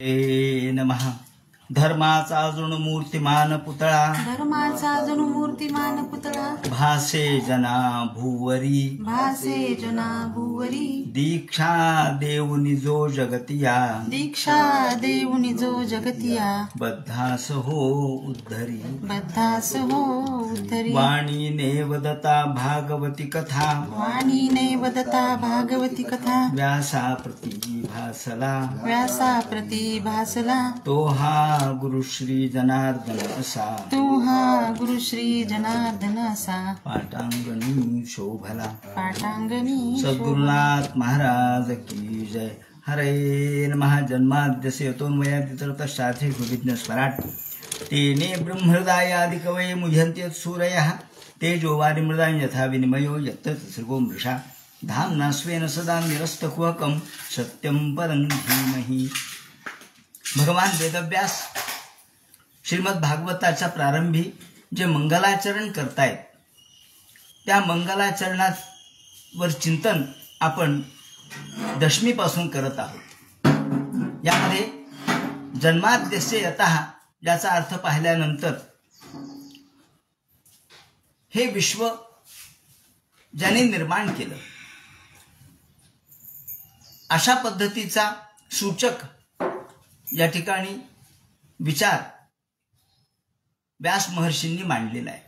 नमः. धर्माचा अजून मूर्तिमान पुतळा, धर्माचा जणू मूर्तिमान पुतळा, भासे जना भूवरी, भासे जना भुवरी. दीक्षा देऊनी जो जगतिया, दीक्षा देऊनी जो जगतिया, बद्धास हो उद्धरी. बद्धास हो उद्धरी. वाणी नेवदता भागवती कथा, वाणी नैवदता भागवती कथा, व्यासा प्रती भासला. व्यासा प्रती भासला. तो हा गुरु श्री जनार्दन असा, तू हा गुरु श्री जनार्दन असा, पाटांगणी शोभला. पाटांगणी सद्गुरुनाथ महाराज की जय. हरे नमः. जन्माद्यस्य यतोन्मयादितरतश्चार्थे सुविघ्न स्वराट तेने ब्रह्महृदायादिकवये मुह्यन्ति सूरयः तेजो वारिमृदां यथा विनिमयो यत्र त्रिसर्गो मृषा धाम्ना स्वेन सदा निरस्तकुहकं सत्यं परं धीमहि. भगवान वेदव्यास श्रीमद भागवताच्या प्रारंभी जे मंगलाचरण करतायत त्या मंगलाचरणावर चिंतन आपण दशमीपासून करत आहोत. यामध्ये जन्माद्यस्य यतः याचा अर्थ पाहिल्यानंतर हे विश्व ज्याने निर्माण केलं अशा पद्धतीचा सूचक या ठिकाणी विचार व्यास महर्षींनी मांडलेला आहे.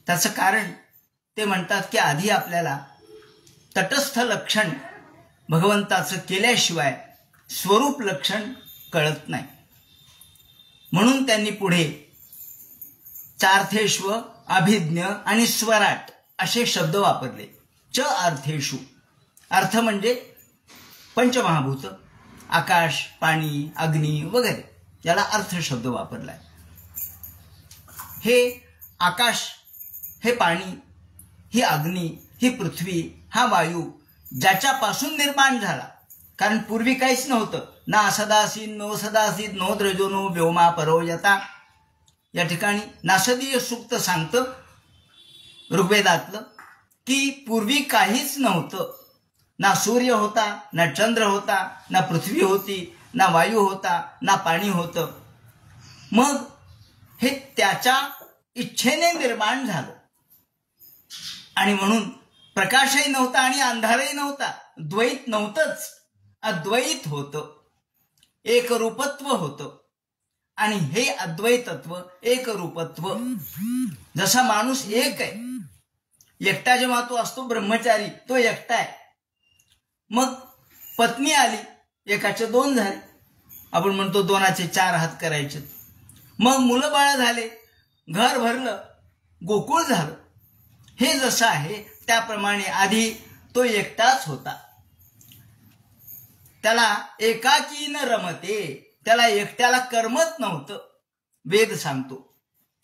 त्याचं कारण ते म्हणतात की आधी आपल्याला तटस्थ लक्षण भगवंताचं केल्याशिवाय स्वरूप लक्षण कळत नाही. म्हणून त्यांनी पुढे चार्थेष्व, अभिज्ञ आणि स्वराट असे शब्द वापरले. च अर्थेषु, अर्थ म्हणजे पंचमहाभूत, आकाश, पाणी, अग्नी वगैरे, याला अर्थ शब्द वापरलाय. हे आकाश, हे पाणी, ही अग्नी, ही पृथ्वी, हा वायू ज्याच्यापासून निर्माण झाला, कारण पूर्वी काहीच नव्हतं. ना सदासीत नो सदासीत नो द्रजो नो व्योमा परो यता. या ठिकाणी नासदीय सूक्त सांगतं ऋग्वेदातलं की पूर्वी काहीच नव्हतं. ना सूर्य होता, ना चंद्र होता, ना पृथ्वी होती, ना वायू होता, ना पाणी होतं. मग हे त्याच्या इच्छेने निर्माण झालं आणि म्हणून प्रकाशही नव्हता आणि अंधारही नव्हता, द्वैत नव्हतंच, अद्वैत होतं, एकरूपत्व होतं. आणि हे अद्वैतत्व, एकरूपत्व, जसा माणूस एक आहे, एकटा जेव्हा तो असतो ब्रह्मचारी, तो एकटा आहे. मग पत्नी आली, एकाचे दोन झाले, आपण म्हणतो दोनाचे चार हात करायचे. मग मुलं बाळ झाले, घर भरलं, गोकुळ झालं. हे जसं आहे त्याप्रमाणे आधी तो एकटाच होता. त्याला एकाकी न रमते, त्याला एकट्याला करमत नव्हतं. वेद सांगतो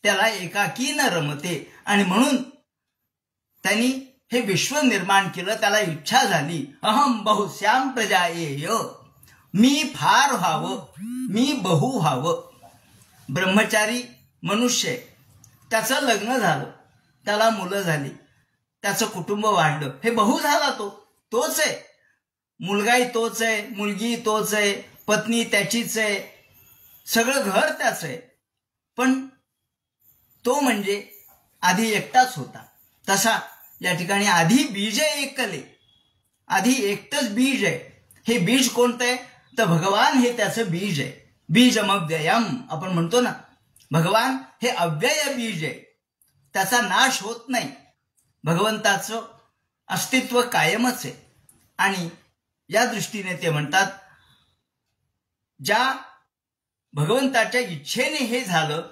त्याला एकाकी न रमते आणि म्हणून त्यांनी हे विश्व निर्माण केलं. त्याला इच्छा झाली, अहम बहुश्याम प्रजायेय, मी फार व्हावं, मी बहु व्हावं. ब्रह्मचारी मनुष्य, त्याचं लग्न झालं, त्याला मुलं झाली, त्याचं कुटुंब वाढलं, हे बहु झाला, तोच आहे. मुलगाही तोच आहे, मुलगी तोच आहे, पत्नी त्याचीच आहे, सगळं घर त्याच आहे. पण तो म्हणजे आधी एकटाच होता. तसा या ठिकाणी आधी बीज एकले, आधी एकटंच बीज आहे. हे बीज कोणतं आहे तर भगवान हे त्याचं बीज आहे. बीजमव्ययम आपण म्हणतो ना, भगवान हे अव्यय बीज आहे, त्याचा नाश होत नाही. भगवंताचं अस्तित्व कायमच आहे. आणि या दृष्टीने ते म्हणतात ज्या भगवंताच्या इच्छेने हे झालं,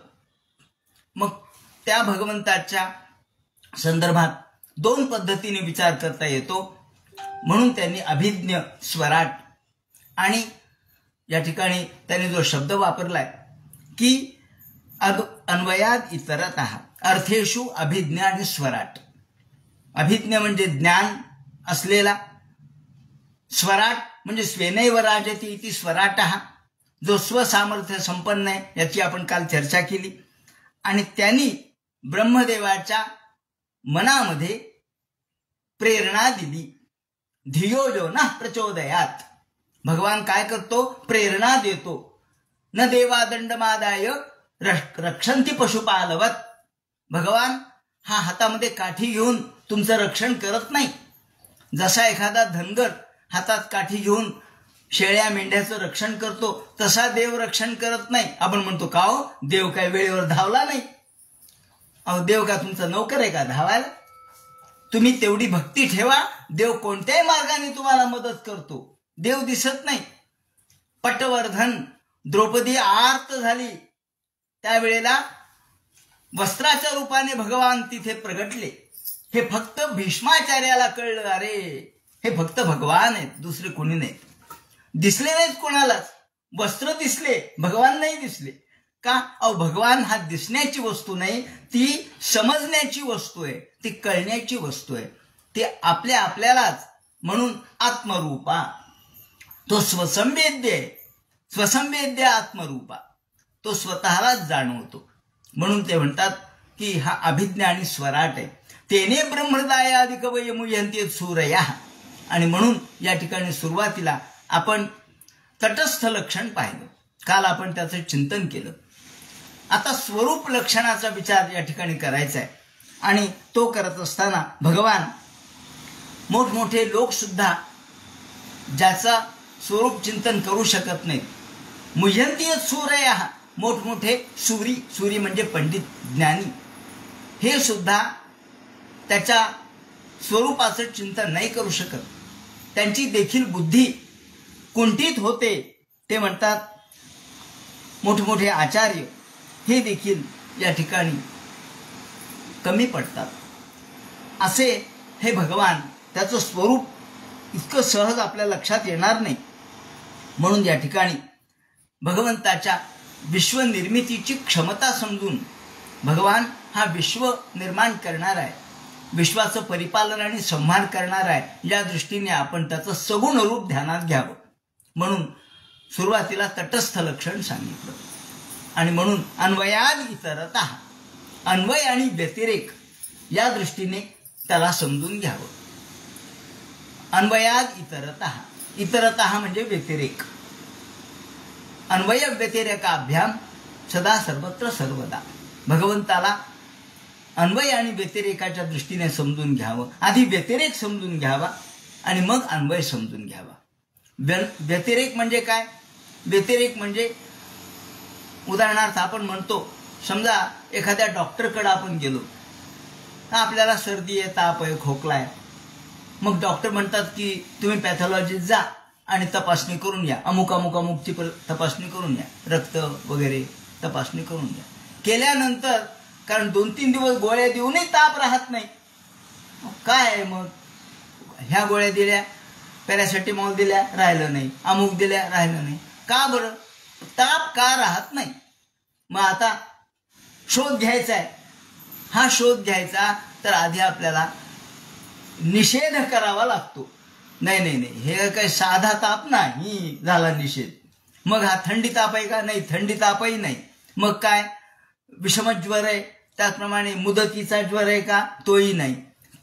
मग त्या भगवंताच्या संदर्भात दोन पद्धतीने विचार करता येतो. म्हणून त्यांनी अभिज्ञ, स्वराट आणि या ठिकाणी त्यांनी जो शब्द वापरलाय की अन्वयाद इतरतः अर्थेषु अभिज्ञ आणि स्वराट. अभिज्ञ म्हणजे ज्ञान असलेला, स्वराट म्हणजे स्वेनैव राजति इति स्वराटः, जो स्वसामर्थ्य संपन्न आहे, याची आपण काल चर्चा केली. आणि त्यांनी ब्रह्मदेवाच्या मनामध्ये प्रेरणा दिली. धियो यो न प्रचोदयात, भगवान काय करतो? प्रेरणा देतो. न देवा दंडमादाय रक्षंती पशुपालवत. भगवान हा हातामध्ये काठी घेऊन तुमचं रक्षण करत नाही. जसा एखादा धनगर हातात काठी घेऊन शेळ्या मेंढ्याचं रक्षण करतो तसा देव रक्षण करत नाही. आपण म्हणतो का हो, देव काय वेळेवर धावला नाही? अहो, देव का तुमचा नोकर आहे का धावायला? तुम्ही तेवढी भक्ती ठेवा, देव कोणत्याही मार्गाने तुम्हाला मदत करतो. देव दिसत नाही. पटवर्धन द्रौपदी आर्त झाली त्यावेळेला वस्त्राच्या रूपाने भगवान तिथे प्रगटले. हे फक्त भीष्माचार्याला कळलं, अरे हे फक्त भगवान आहेत, दुसरे कोणी नाहीत. दिसले नाहीत कोणालाच. वस्त्र दिसले, भगवान नाही दिसले. का? अहो, भगवान हा दिसण्याची वस्तू नाही, ती समजण्याची वस्तू आहे, ती कळण्याची वस्तू आहे. ते आपल्यालाच. म्हणून आत्मरूपा तो स्वसंवेद्य आहे. स्वसंवेद्य आत्मरूपा तो स्वतःलाच जाणवतो. म्हणून ते म्हणतात की हा अभिज्ञा आणि स्वराट आहे. तेने ब्रह्मदायादि कवय मुह्यन्ति सूरया. आणि म्हणून या ठिकाणी सुरुवातीला आपण तटस्थ लक्षण पाहिलं. काल आपण त्याचं चिंतन केलं. आता स्वरूप लक्षणाचा विचार या ठिकाणी करायचा आहे. आणि तो करत असताना भगवान मोठमोठे लोक सुद्धा ज्याचा स्वरूप चिंतन करू शकत नाहीत. मुह्यन्ति सूरया, मोठमोठे सूरी म्हणजे पंडित ज्ञानी, हे सुद्धा त्याच्या स्वरूपाचं चिंतन नाही करू शकत. त्यांची देखील बुद्धी कुंठित होते. ते म्हणतात मोठमोठे आचार्य हे देखील या ठिकाणी कमी पडतात. असे हे भगवान, त्याचं स्वरूप इतकं सहज आपल्या लक्षात येणार नाही. म्हणून या ठिकाणी भगवंताच्या विश्वनिर्मितीची क्षमता समजून भगवान हा विश्व निर्माण करणार आहे, विश्वाचं परिपालन आणि संहार करणार आहे, या दृष्टीने आपण त्याचं सगुण रूप ध्यानात घ्यावं. म्हणून सुरुवातीला तटस्थ लक्षण सांगितलं. आणि म्हणून अन्वयाद इतरतः, अन्वय आणि व्यतिरेक या दृष्टीने त्याला समजून घ्यावं. अन्वयाद इतरतः, इतरतः म्हणजे व्यतिरेक. अन्वय व्यतिरेकाभ्याम सदा सर्वत्र सर्वदा. भगवंताला अन्वय आणि व्यतिरेकाच्या दृष्टीने समजून घ्यावं. आधी व्यतिरेक समजून घ्यावा आणि मग अन्वय समजून घ्यावा. व्यतिरेक म्हणजे काय? व्यतिरेक म्हणजे उदाहरणार्थ आपण म्हणतो, समजा एखाद्या डॉक्टरकडे आपण गेलो, आपल्याला सर्दी आहे, ताप आहे, खोकला आहे. मग डॉक्टर म्हणतात की तुम्ही पॅथॉलॉजीत जा आणि तपासणी करून या, अमुकची तपासणी करून या, रक्त वगैरे तपासणी करून या. केल्यानंतर कारण 2-3 दिवस गोळ्या देऊनही ताप राहत नाही. काय आहे मग? ह्या गोळ्या दिल्या, पॅरासिटामॉल दिल्या, राहिलं नाही, अमुक दिल्या, राहिलं नाही. का बरं? ताप का राहत नाही? मग आता शोध घ्यायचा आहे. हा शोध घ्यायचा तर आधी आपल्याला निषेध करावा लागतो. नाही, हे काही साधा ताप नाही, झाला निषेध. मग हा थंडी ताप आहे का? नाही, थंडी तापही नाही. मग काय? विषमज्वर आहे, त्याचप्रमाणे मुदतीचा ज्वर आहे का? तोही नाही.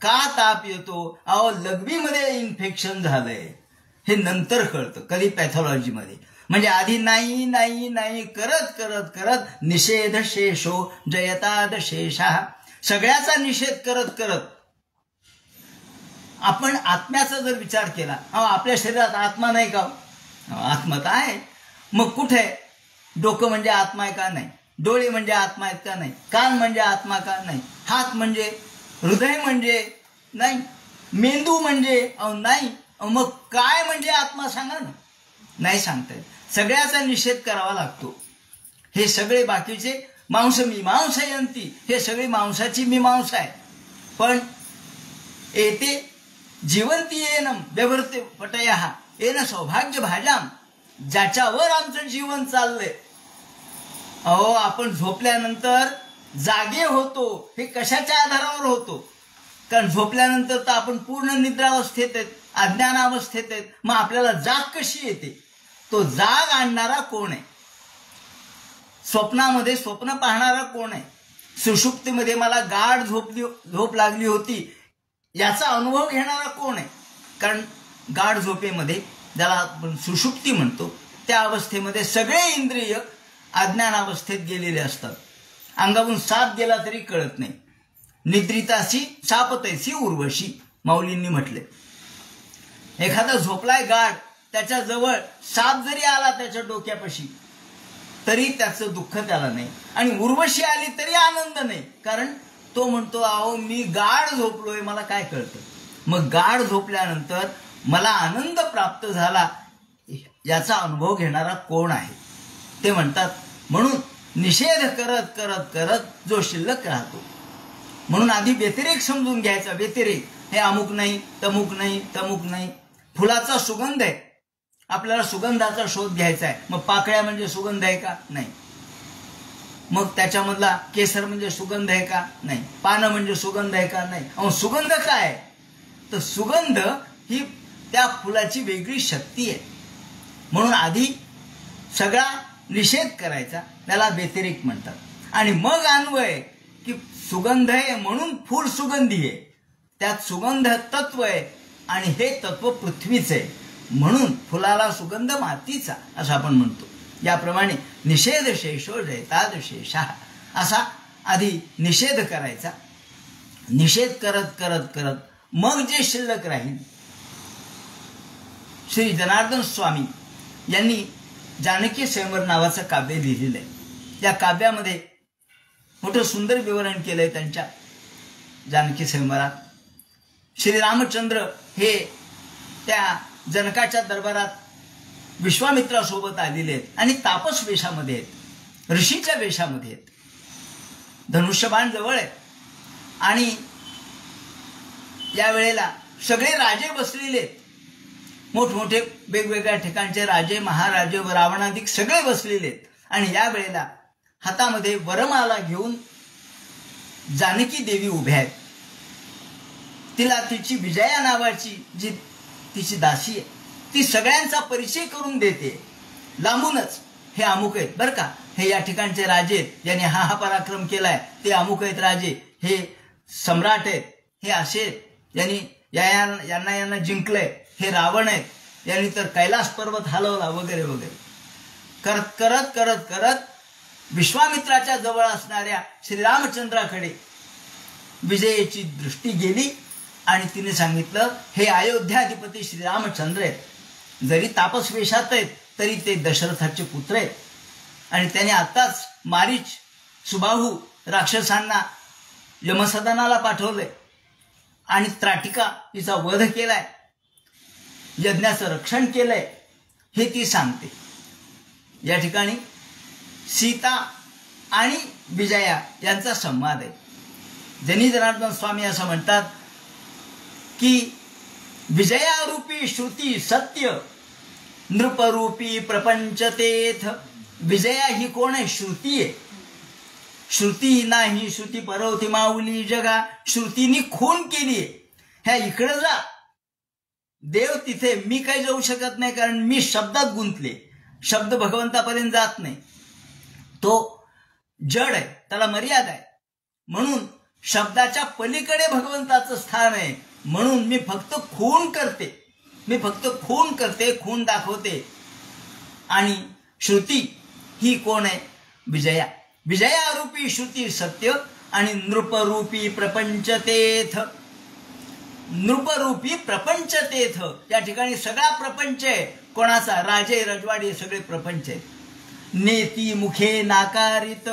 का ताप येतो? अहो, लघवीमध्ये इन्फेक्शन झालंय, हे नंतर कळतं, कधी पॅथॉलॉजीमध्ये. म्हणजे आधी नाही करत करत करत निषेध शेषो जयताद शेषा, सगळ्याचा निषेध करत करत आपण आत्म्याचा जर विचार केला, आपल्या शरीरात आत्मा नाही का? आत्मा तर आहे. मग कुठे? डोकं म्हणजे आत्मा आहे का? नाही. डोळे म्हणजे आत्मा आहेत का? नाही. कान म्हणजे आत्मा का? नाही. हात म्हणजे, हृदय म्हणजे नाही. मेंदू म्हणजे नाही. मग काय म्हणजे आत्मा सांगा ना? नाही सांगता येत. सगळ्याचा निषेध करावा लागतो. हे सगळे बाकीचे मांस मीमांसयंती, हे सगळी मांसाची मीमांसा आहे. पण एते जीवंती येनम व्यवृत्ती पटयः येन सौभाग्य भाजाम, ज्याच्यावर आमचं जीवन चाललंय. अहो, आपण झोपल्यानंतर जागे होतो, हे कशाच्या आधारावर होतो? कारण झोपल्यानंतर तर आपण पूर्ण निद्रावस्थेत आहेत, अज्ञानावस्थेत आहेत. मग आपल्याला जाग कशी येते? तो जाग आणणारा कोण आहे? स्वप्नामध्ये स्वप्न पाहणारा कोण आहे? सुषुप्तीमध्ये मला गाढ झोप लागली होती, याचा अनुभव घेणारा कोण आहे? कारण गाढ झोपेमध्ये ज्याला आपण सुषुप्ती म्हणतो, त्या अवस्थेमध्ये सगळे इंद्रिय अज्ञानावस्थेत गेलेले असतात. अंगावरून साप गेला तरी कळत नाही. निद्रितासी सापतैसी उर्वशी माऊलींनी म्हटले. एखादा झोपलाय गाढ, त्याच्या जवळ साप जरी आला त्याच्या डोक्यापाशी तरी त्याचं दुःख त्याला नाही, आणि उर्वशी आली तरी आनंद नाही, कारण तो म्हणतो अहो मी गाढ झोपलोय, मला काय कळतं. मग गाढ झोपल्यानंतर मला आनंद प्राप्त झाला याचा अनुभव घेणारा कोण आहे ते म्हणतात. म्हणून निषेध करत करत करत जो शिल्लक राहतो. म्हणून आधी व्यतिरेक समजून घ्यायचा. व्यतिरेक हे अमुक नाही, तमुक नाही, तमुक नाही. फुलाचा सुगंध आहे, आपल्याला सुगंधाचा शोध घ्यायचा आहे. मग पाकळ्या म्हणजे सुगंध आहे का? नाही. मग त्याच्यामधला केसर म्हणजे सुगंध आहे का? नाही. पानं म्हणजे सुगंध आहे का? नाही. अहो सुगंध काय आहे? तर सुगंध ही त्या फुलाची वेगळी शक्ती आहे. म्हणून आधी सगळा निषेध करायचा, त्याला व्यतिरेक म्हणतात. आणि मग अन्वय की सुगंध आहे म्हणून फूल सुगंधी आहे, त्यात सुगंध तत्व आहे आणि हे तत्व पृथ्वीच आहे, म्हणून फुलाला सुगंध मातीचा असं आपण म्हणतो. याप्रमाणे निषेध शेषो जैताद शेषा असा आधी निषेध करायचा. निषेध करत करत करत मग जे शिल्लक राहील. श्री जनार्दन स्वामी यांनी जानकी स्वयंवर नावाचं काव्य लिहिलेलं आहे. या काव्यामध्ये मोठं सुंदर विवरण केलंय त्यांच्या जानकी स्वयंवरात. श्रीरामचंद्र हे त्या जनकाच्या दरबारात विश्वामित्रासोबत आलेले आहेत आणि तापस वेशामध्ये आहेत, ऋषीच्या वेशामध्ये आहेत. धनुष्यबाण जवळ आहे आणि या वेळेला सगळे राजे बसलेले आहेत. मोठमोठे वेगवेगळ्या ठिकाणचे राजे, महाराजे, रावणाधिक सगळे बसलेले आहेत. आणि या वेळेला हातामध्ये वरमाला घेऊन जानकी देवी उभ्या आहेत. तिला तिची विजया नावाची जी तिची दासी आहे ती सगळ्यांचा परिचय करून देते लांबूनच. हे अमुक आहेत बरं का, हे या ठिकाणचे राजे आहेत, यांनी हा हा पराक्रम केलाय, ते अमुक आहेत राजे, हे सम्राट आहेत, हे असे यांनी यांना जिंकलंय, हे रावण आहेत, यांनी तर कैलास पर्वत हलवला वगैरे वगैरे करत करत करत करत विश्वामित्राच्या जवळ असणाऱ्या श्रीरामचंद्राकडे विजयेची दृष्टी गेली आणि तिने सांगितलं हे अयोध्याधिपती श्रीरामचंद्र आहेत. जरी तापस वेशात आहेत तरी ते दशरथाचे पुत्र आहेत. आणि त्याने आताच मारीच, सुबाहू राक्षसांना यमसदनाला पाठवलंय आणि त्राटिका तिचा वध केलाय, यज्ञाचं रक्षण केलंय, हे ती सांगते. या ठिकाणी सीता आणि विजया यांचा संवाद आहे. जनी जनार्दन स्वामी असं म्हणतात की विजयारूपी श्रुती सत्य, नृपरूपी प्रपंच तेथ. विजया ही कोण आहे? श्रुती आहे. श्रुती नाही श्रुती परवती माऊली जगा. श्रुतीनी खून केलीये. ह्या इकडे जा, देव तिथे. मी काही जाऊ शकत नाही कारण मी शब्दात गुंतले, शब्द भगवंतापर्यंत जात नाही. तो जड आहे, त्याला मर्यादा आहे. म्हणून शब्दाच्या पलीकडे भगवंताचं स्थान आहे. म्हणून मी फक्त खून करते, मी फक्त खून करते, खून दाखवते. आणि श्रुती ही कोण आहे? विजया. विजयारूपी श्रुती सत्य आणि नृपरूपी प्रपंच तेथ. नृपरूपी प्रपंच तेथ, या ठिकाणी सगळा प्रपंच आहे. कोणाचा? राजे रजवाडी सगळे प्रपंच आहे. नेती मुखे नाकारित.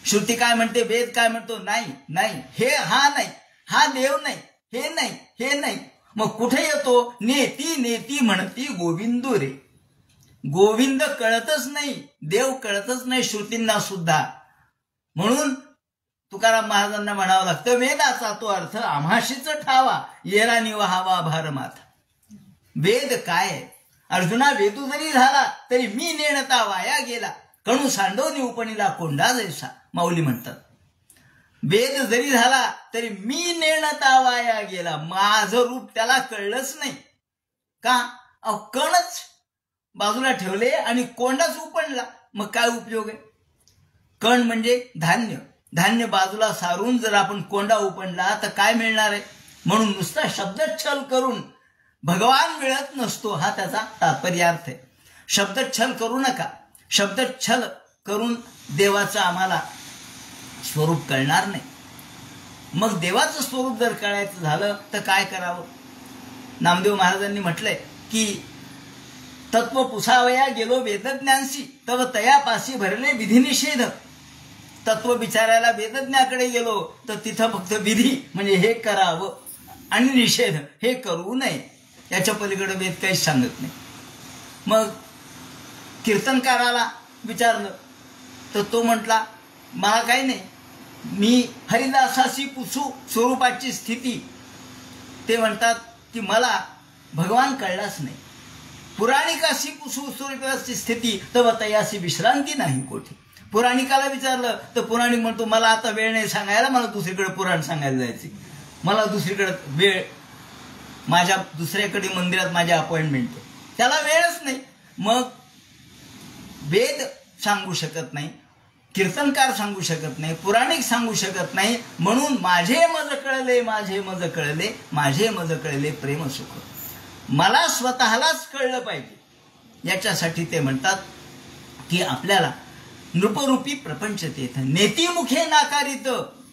श्रुती काय म्हणते? वेद काय म्हणतो? नाही नाही, हे हा नाही, हा देव नाही, हे नाही, हे नाही. मग कुठे येतो? नेती नेती म्हणती गोविंदू रे. गोविंद कळतच नाही, देव कळतच नाही श्रुतींना सुद्धा. म्हणून तुकाराम महाराजांना म्हणावं लागतं वेदाचा तो अर्थ आम्हाशीच ठावा, येरा निवहावा भारमात. वेद काय आहे? अर्जुना वेदू जरी झाला तरी मी नेणता वाया गेला, कणू सांडवनी उपणीला कोंडा जैसा. माऊली म्हणतात वेद जरी झाला तरी मी नेणता वाया गेला. माझं रूप त्याला कळलंच नाही का? कणच बाजूला ठेवले आणि कोंडाच उपणला, मग काय उपयोग आहे? कण म्हणजे धान्य, धान्य बाजूला सारून जर आपण कोंडा उपणला तर काय मिळणार आहे? म्हणून नुसता शब्दच्छल करून भगवान मिळत नसतो, हा त्याचा तात्पर्यार्थ आहे. शब्दच्छल करू नका. शब्दच्छल करून देवाचं आम्हाला स्वरूप कळणार नाही. मग देवाचं स्वरूप जर कळायचं झालं तर काय करावं? नामदेव महाराजांनी म्हटलंय की तत्व पुसावया गेलो वेदज्ञांशी तव तयापाशी भरले विधिनिषेध. तत्व विचारायला वेदज्ञाकडे गेलो तर तिथं फक्त विधी म्हणजे हे करावं आणि निषेध हे करू नये, याच्या पलीकडे वेद काहीच सांगत नाही. मग कीर्तनकाराला विचारलं तर तो म्हटला मला काही नाही, मी हरिदासाशी पुसू स्वरूपाची स्थिती. ते म्हणतात की मला भगवान कळलाच नाही. पुराणिकाशी पुसू स्वरूपाची स्थिती तव तयाशी विश्रांती नाही कोठे. पुराणिकाला विचारलं तर पुराणिक म्हणतो मला आता वेळ नाही सांगायला, मला दुसरीकडे पुराण सांगायला जायचे, मला दुसरीकडे वेळ, माझ्या दुसऱ्याकडे मंदिरात माझी अपॉइंटमेंट आहे, त्याला वेळच नाही. मग वेद सांगू शकत नाही, कीर्तनकार सांगू शकत नाही, पुराणिक सांगू शकत नाही. म्हणून माझे मज कळले, माझे मज कळले, माझे मज कळले प्रेम सुख. मला स्वतःलाच कळलं पाहिजे. याच्यासाठी ते म्हणतात की आपल्याला नृपरूपी प्रपंच तेथ नेतिमुखे नाकारित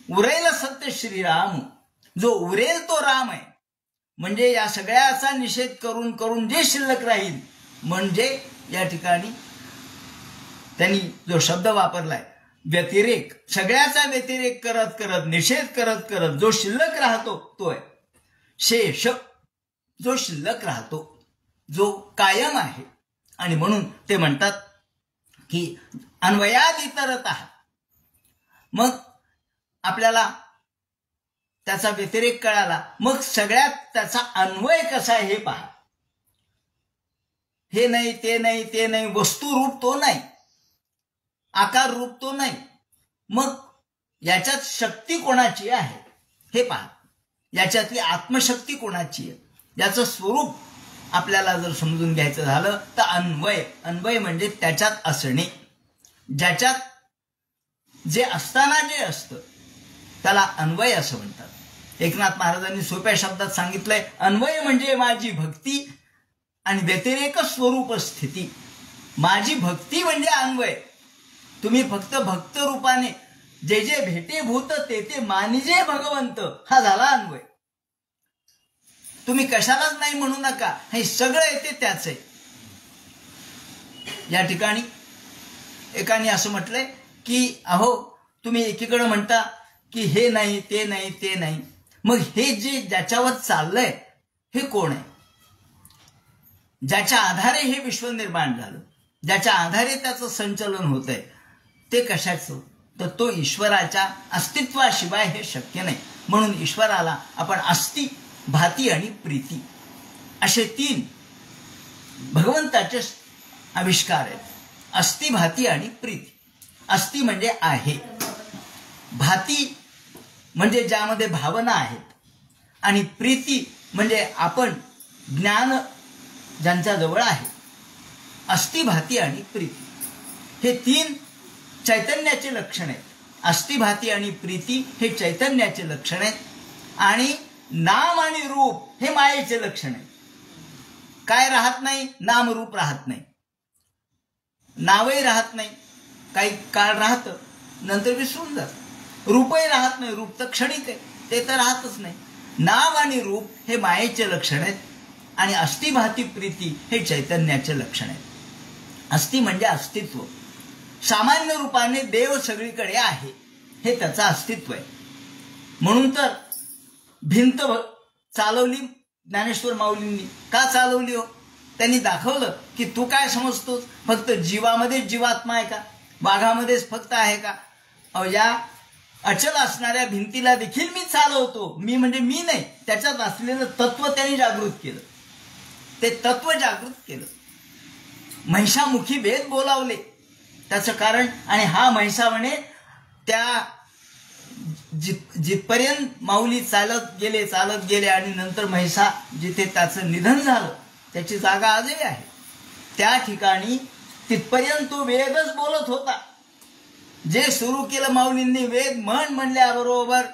उरेल सत्य श्रीराम. जो उरेल तो राम आहे. म्हणजे या सगळ्याचा निषेध करून करून जे शिल्लक राहील, म्हणजे या ठिकाणी त्यांनी जो शब्द वापरलाय व्यतिरेक, सगळ्याचा व्यतिरेक करत करत, निषेध करत करत जो शिल्लक राहतो तो आहे शेष. जो शिल्लक राहतो, जो कायम आहे. आणि म्हणून ते म्हणतात की अन्वयाद इतरतः. मग आपल्याला त्याचा व्यतिरेक कळाला, मग सगळ्यात त्याचा अन्वय कसा आहे हे पहा. हे नाही, ते नाही, ते नाही, वस्तुरूप तो नाही, आकार रूप तो नाही. मग याच्यात शक्ती कोणाची आहे हे पहा. याच्यातली आत्मशक्ती कोणाची आहे, याचं स्वरूप आपल्याला जर समजून घ्यायचं झालं तर अन्वय. अन्वय म्हणजे त्याच्यात असणे, ज्याच्यात जे असताना जे असतं त्याला अन्वय असं म्हणतात. एकनाथ महाराजांनी सोप्या शब्दात सांगितलंय, अन्वय म्हणजे माझी भक्ती आणि व्यतिरेक स्वरूप स्थिती. माझी भक्ती म्हणजे अन्वय. तुम्ही फक्त भक्त रूपाने जे जे भेटे भूत ते ते मानिजे भगवंत, हा झाला अन्वय. तुम्ही कशालाच नाही म्हणू नका, हे सगळं येते त्याच आहे. या ठिकाणी एकाने असं म्हटलंय की अहो तुम्ही एकीकडे म्हणता की हे नाही, ते नाही, ते नाही, मग हे जे ज्याच्यावर चाललंय हे कोण आहे? ज्याच्या आधारे हे विश्व निर्माण झालं, ज्याच्या आधारे त्याचं संचलन होत आहे, ते कशाचं? तर तो ईश्वराच्या अस्तित्वाशिवाय हे शक्य नाही. म्हणून ईश्वराला आपण अस्ति, भाती आणि प्रीती असे तीन भगवंताचे आविष्कार आहेत. अस्ति, भाती आणि प्रीती. अस्ति म्हणजे आहे, भाती म्हणजे ज्यामध्ये भावना आहेत, आणि प्रीती म्हणजे आपण ज्ञान ज्यांच्या जवळ आहे. अस्ति, भाती आणि प्रीती हे तीन चैतन्याचे लक्षण आहेत. अस्ति, भाती आणि प्रीती हे चैतन्याचे लक्षण आहेत. आणि नाम आणि रूप हे मायेचे लक्षण आहे. काय राहत नाही? नाम रूप राहत नाही, नावही राहत नाही, काही काळ राहतं नंतर विसरून जात. रूपही राहत नाही, रूप तर क्षणिक आहे, ते तर राहतच नाही. नाव आणि रूप हे मायेचे लक्षण आहेत आणि अस्ति, भाती, प्रीती हे चैतन्याचे लक्षण आहेत. अस्ति म्हणजे अस्तित्व. सामान्य रूपाने देव सगळीकडे आहे, हे त्याचं अस्तित्व आहे. म्हणून तर भिंत चालवली ज्ञानेश्वर माऊलींनी. का चालवली हो? त्यांनी दाखवलं की तू काय समजतोस, फक्त जीवामध्येच जीवात्मा आहे का, वाघामध्येच फक्त आहे का? या अचल असणाऱ्या भिंतीला देखील मी चालवतो. मी म्हणजे मी नाही, त्याच्यात असलेलं तत्व त्यांनी जागृत केलं, ते तत्व जागृत केलं. महिषामुखी वेद बोलावले त्याचं कारण. आणि हा महिषा म्हणे त्या जिथपर्यंत माऊली चालत गेले आणि नंतर महिषा जिथे त्याचं निधन झालं त्याची जागा आजही आहे. त्या ठिकाणी तिथपर्यंत तो वेदच बोलत होता. जे सुरू केलं माऊलींनी वेद म्हणल्याबरोबर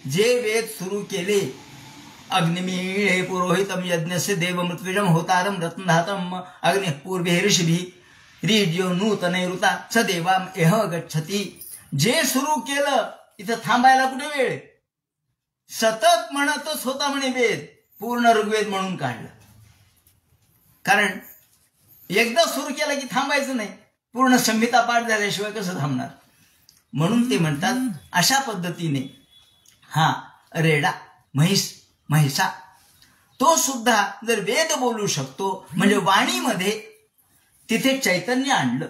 जे वेद सुरू केले अग्निमीळे पुरोहितम यज्ञस्य देवमृत्विजम होतारम रत्नधातम अग्नि पूर्वे ऋषिभिः रीड्यो नूतनैरुता स देवाम एह गच्छती. जे सुरू केलं इथं थांबायला कुठे वेळ, सतत म्हणतच होता म्हणे वेद, पूर्ण ऋग्वेद म्हणून काढलं. कारण एकदा सुरू केलं की थांबायचं नाही, पूर्ण संहिता पाठ झाल्याशिवाय कसं थांबणार. म्हणून ते म्हणतात अशा पद्धतीने हा रेडा म्हैसा तो सुद्धा जर वेद बोलू शकतो म्हणजे वाणीमध्ये तिथे चैतन्य आणलं.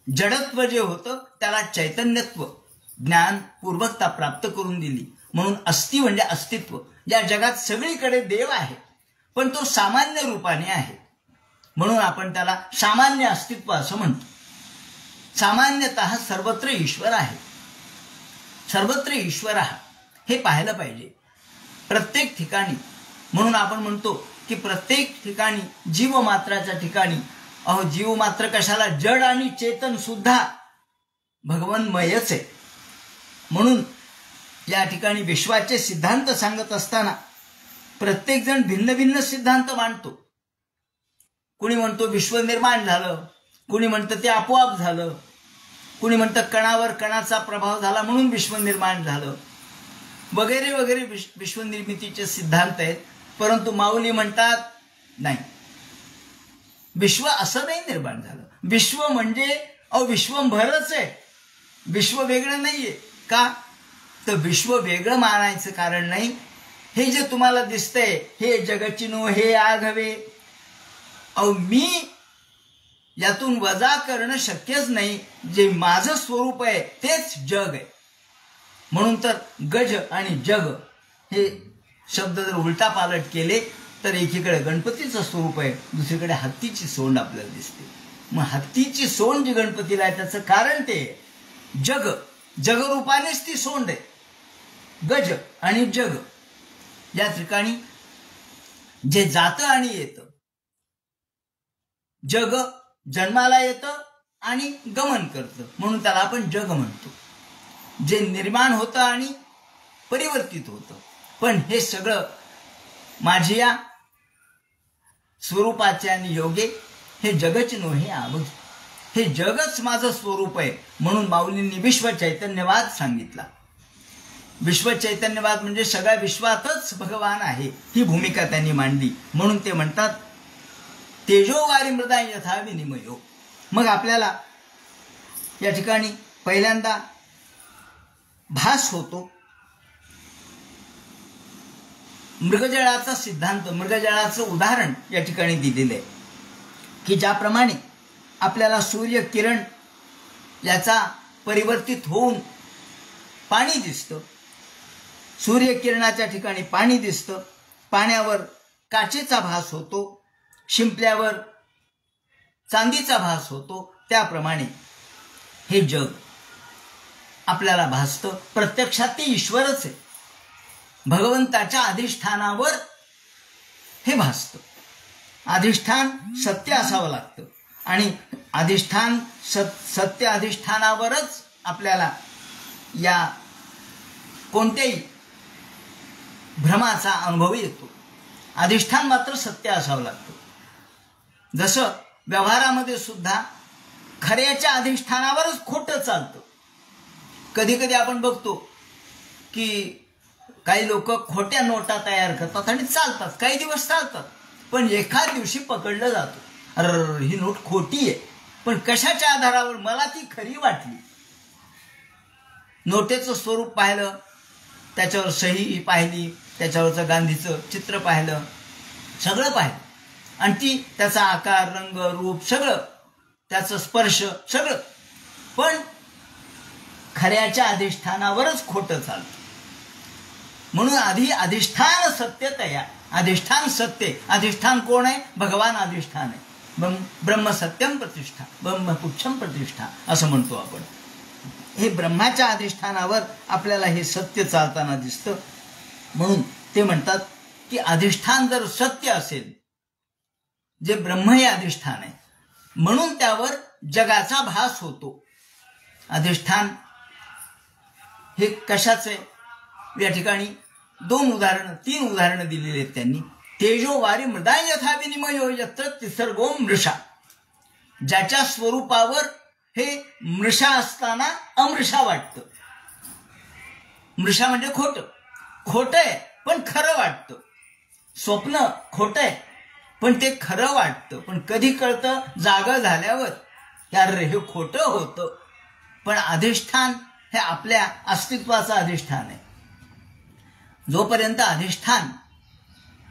जडत्व जे होतं त्याला चैतन्यत्व ज्ञानपूर्वकता प्राप्त करून दिली. म्हणून अस्ति म्हणजे अस्तित्व. या जगात सगळीकडे देव आहे पण तो सामान्य रूपाने आहे, म्हणून आपण त्याला सामान्य अस्तित्व असं म्हणतो. सामान्यतः सर्वत्र ईश्वर आहे, सर्वत्र ईश्वर हे पाहायला पाहिजे प्रत्येक ठिकाणी. म्हणून आपण म्हणतो की प्रत्येक ठिकाणी जीवमात्राच्या ठिकाणी, अहो जीवमात्र कशाला, जड आणि चेतन सुद्धा भगवन्मयच आहे. म्हणून या ठिकाणी विश्वाचे सिद्धांत सांगत असताना प्रत्येक जण भिन्न भिन्न सिद्धांत मांडतो. कुणी म्हणतो विश्व निर्माण झालं, कुणी म्हणतं ते आपोआप झालं, कुणी म्हणतं कणावर कणाचा प्रभाव झाला म्हणून विश्व निर्माण झालं, वगैरे वगैरे विश्वनिर्मितीचे सिद्धांत आहेत. परंतु माऊली म्हणतात नाही, विश्व असं नाही निर्माण झालं. विश्व म्हणजे विश्वंभरच आहे, विश्व वेगळं नाहीये. का तर विश्व वेगळं मानायचं कारण नाही. हे जे तुम्हाला दिसतंय हे जगचिनो हे आघवे, मी यातून वजा करणं शक्यच नाही. जे माझं स्वरूप आहे तेच जग आहे. म्हणून तर गज आणि जग हे शब्द जर उलटा पालट केले तर एकीकडे गणपतीचं स्वरूप आहे, दुसरीकडे हत्तीची सोंड आपल्याला दिसते. मग हत्तीची सोंड जी गणपतीला आहे त्याचं कारण ते जग, जगरूपानेच ती सोंड आहे. गज आणि जग या ठिकाणी जे जातं आणि येतं, जग जन्माला येतं आणि गमन करतं म्हणून त्याला आपण जग म्हणतो. जे निर्माण होतं आणि परिवर्तित होतं. पण हे सगळं माझ्या स्वरूपाचे आणि योगे हे जगच नव्हे आवड, हे जगच माझं स्वरूप आहे. म्हणून माऊलींनी विश्व चैतन्यवाद सांगितला. विश्व चैतन्यवाद म्हणजे सगळ्या विश्वातच भगवान आहे ही भूमिका त्यांनी मांडली. म्हणून ते म्हणतात तेजोवारी मृदा यथा विनिमयो. मग आपल्याला या ठिकाणी पहिल्यांदा भास होतो. मृगजळाचा सिद्धांत, मृगजळाचं उदाहरण या ठिकाणी दिलेलं आहे की ज्याप्रमाणे आपल्याला सूर्य किरण याचा परिवर्तित होऊन पाणी दिसतं, सूर्यकिरणाच्या ठिकाणी पाणी दिसतं, पाण्यावर काचेचा भास होतो, शिंपल्यावर चांदीचा भास होतो, त्याप्रमाणे हे जग आपल्याला भासतं. प्रत्यक्षात ते ईश्वरच आहे. भगवंताच्या अधिष्ठानावर हे भासतं. अधिष्ठान सत्य असावं लागतं आणि अधिष्ठान सत्य अधिष्ठानावरच आपल्याला या कोणत्याही भ्रमाचा अनुभव येतो. अधिष्ठान मात्र सत्य असावं लागतं. जसं व्यवहारामध्ये सुद्धा खऱ्याच्या अधिष्ठानावरच खोटं चालतं. कधी कधी आपण बघतो की काही लोक खोट्या नोटा तयार करतात आणि चालतात, काही दिवस चालतात, पण एखाद दिवशी पकडलं जातं, अरे ही नोट खोटी आहे. पण कशाच्या आधारावर? मला ती खरी वाटली. नोटेचं स्वरूप पाहिलं, त्याच्यावर सही पाहिली, त्याच्यावरचं गांधीचं चित्र पाहिलं, सगळं पाहिलं आणि ती त्याचा आकार, रंग, रूप सगळं, त्याचा स्पर्श सगळं, पण खऱ्याच्या अधिष्ठानावरच खोटं चालतं. म्हणून आधी अधिष्ठान सत्यतया, अधिष्ठान सत्य. अधिष्ठान कोण आहे? भगवान अधिष्ठान आहे. ब्रह्म सत्यम प्रतिष्ठा, ब्रह्म पुच्छम प्रतिष्ठा असं म्हणतो आपण. हे ब्रह्माच्या अधिष्ठानावर आपल्याला हे सत्य चालताना दिसतं. म्हणून ते म्हणतात की अधिष्ठान जर सत्य असेल, जे ब्रह्म हे अधिष्ठान आहे, म्हणून त्यावर जगाचा भास होतो. अधिष्ठान हे कशाचे? या ठिकाणी तीन उदाहरणं दिलेली आहेत त्यांनी. तेजो वारी मृदा यथा विनिमयो यत्र तिसर्गो मृषा. ज्याच्या स्वरूपावर हे मृषा असताना अमृषा वाटतं. मृषा म्हणजे खोटं आहे पण खरं वाटतं. स्वप्न खोटं आहे पण ते खरं वाटतं. पण कधी कळतं? जागं झाल्यावर. यार हे खोटं होतं. पण अधिष्ठान हे आपल्या अस्तित्वाचं अधिष्ठान आहे. जोपर्यंत अधिष्ठान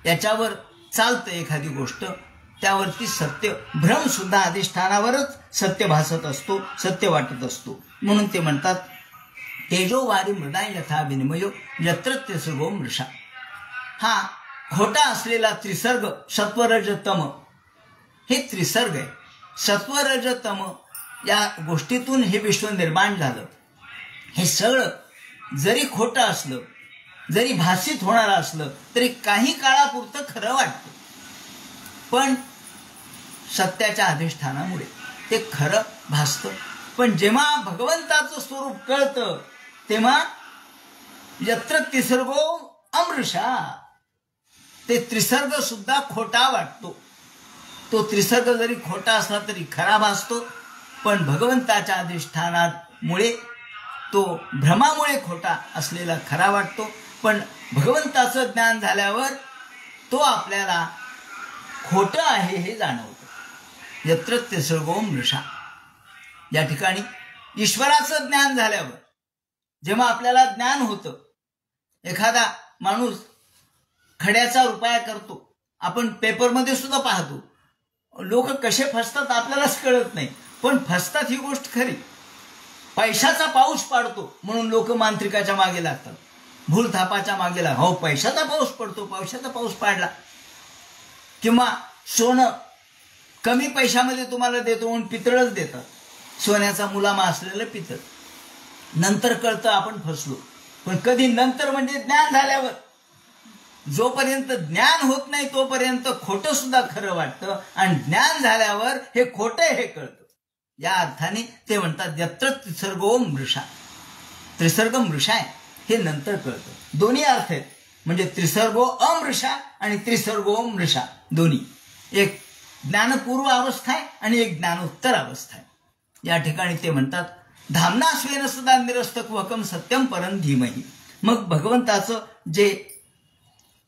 याच्यावर चालतं एखादी गोष्ट, त्यावरती सत्य, भ्रम सुद्धा अधिष्ठानावरच सत्य भासत असतो, सत्य वाटत असतो. म्हणून ते म्हणतात तेजो वारी मृदा यथा विनिमयो यत्र तिसर्गो मृषा. हा खोटा असलेला त्रिसर्ग सत्वरज तम हे त्रिसर्ग आहे. सत्वरज तम या गोष्टीतून हे विश्व निर्माण झालं. हे सगळं जरी खोटं असलं, जरी भासित होणारं असलं तरी काही काळापुरतं खरं वाटतं. पण सत्याच्या अधिष्ठानामुळे ते खरं भासतं. पण जेव्हा भगवंताचं स्वरूप कळतं तेव्हा यत्र तिसर्गो अमृषा, ते त्रिसर्ग सुद्धा खोटा वाटतो. तो त्रिसर्ग जरी खोटा असला तरी खरा भासतो. पण भगवंताच्या अधिष्ठानामुळे तो भ्रमामुळे खोटा असलेला खरा वाटतो. पण भगवंताचं ज्ञान झाल्यावर तो आपल्याला खोटं आहे हे जाणवतं. यत्र तिसर्गो मृषा. या ठिकाणी ईश्वराचं ज्ञान झाल्यावर जेव्हा आपल्याला ज्ञान होतं, एखादा माणूस खड्याचा रुपया करतो, आपण पेपरमध्ये सुद्धा पाहतो. लोक कसे फसतात आपल्यालाच कळत नाही, पण फसतात ही गोष्ट खरी. पैशाचा पाऊस पाडतो म्हणून लोक मांत्रिकाच्या मागे लागतात, भूलथापाच्या मागे लागतात. हो, पैशाचा पाऊस पडतो, पैशाचा पाऊस पाडला. किंवा सोनं कमी पैशामध्ये तुम्हाला देतो म्हणून पितळच देतात, सोन्याचा मुलामा असलेलं पितळ. नंतर कळतं आपण फसलो. पण कधी नंतर म्हणजे ज्ञान झाल्यावर. जोपर्यंत ज्ञान होत नाही तोपर्यंत खोटं सुद्धा खरं वाटतं, आणि ज्ञान झाल्यावर हे खोटं हे कळतं. या अर्थाने ते म्हणतात यत्र त्रिसर्गो मृषा. त्रिसर्ग मृषा आहे हे नंतर कळतं. दोन्ही अर्थ आहेत, म्हणजे त्रिसर्गो अमृषा आणि त्रिसर्गो मृषा दोन्ही. एक ज्ञानपूर्व अवस्था आहे आणि एक ज्ञानोत्तर अवस्था आहे. या ठिकाणी ते म्हणतात धामना स्वेन सदा निरस्तक्वकम सत्यम परम धीमहि. मग भगवंताचं जे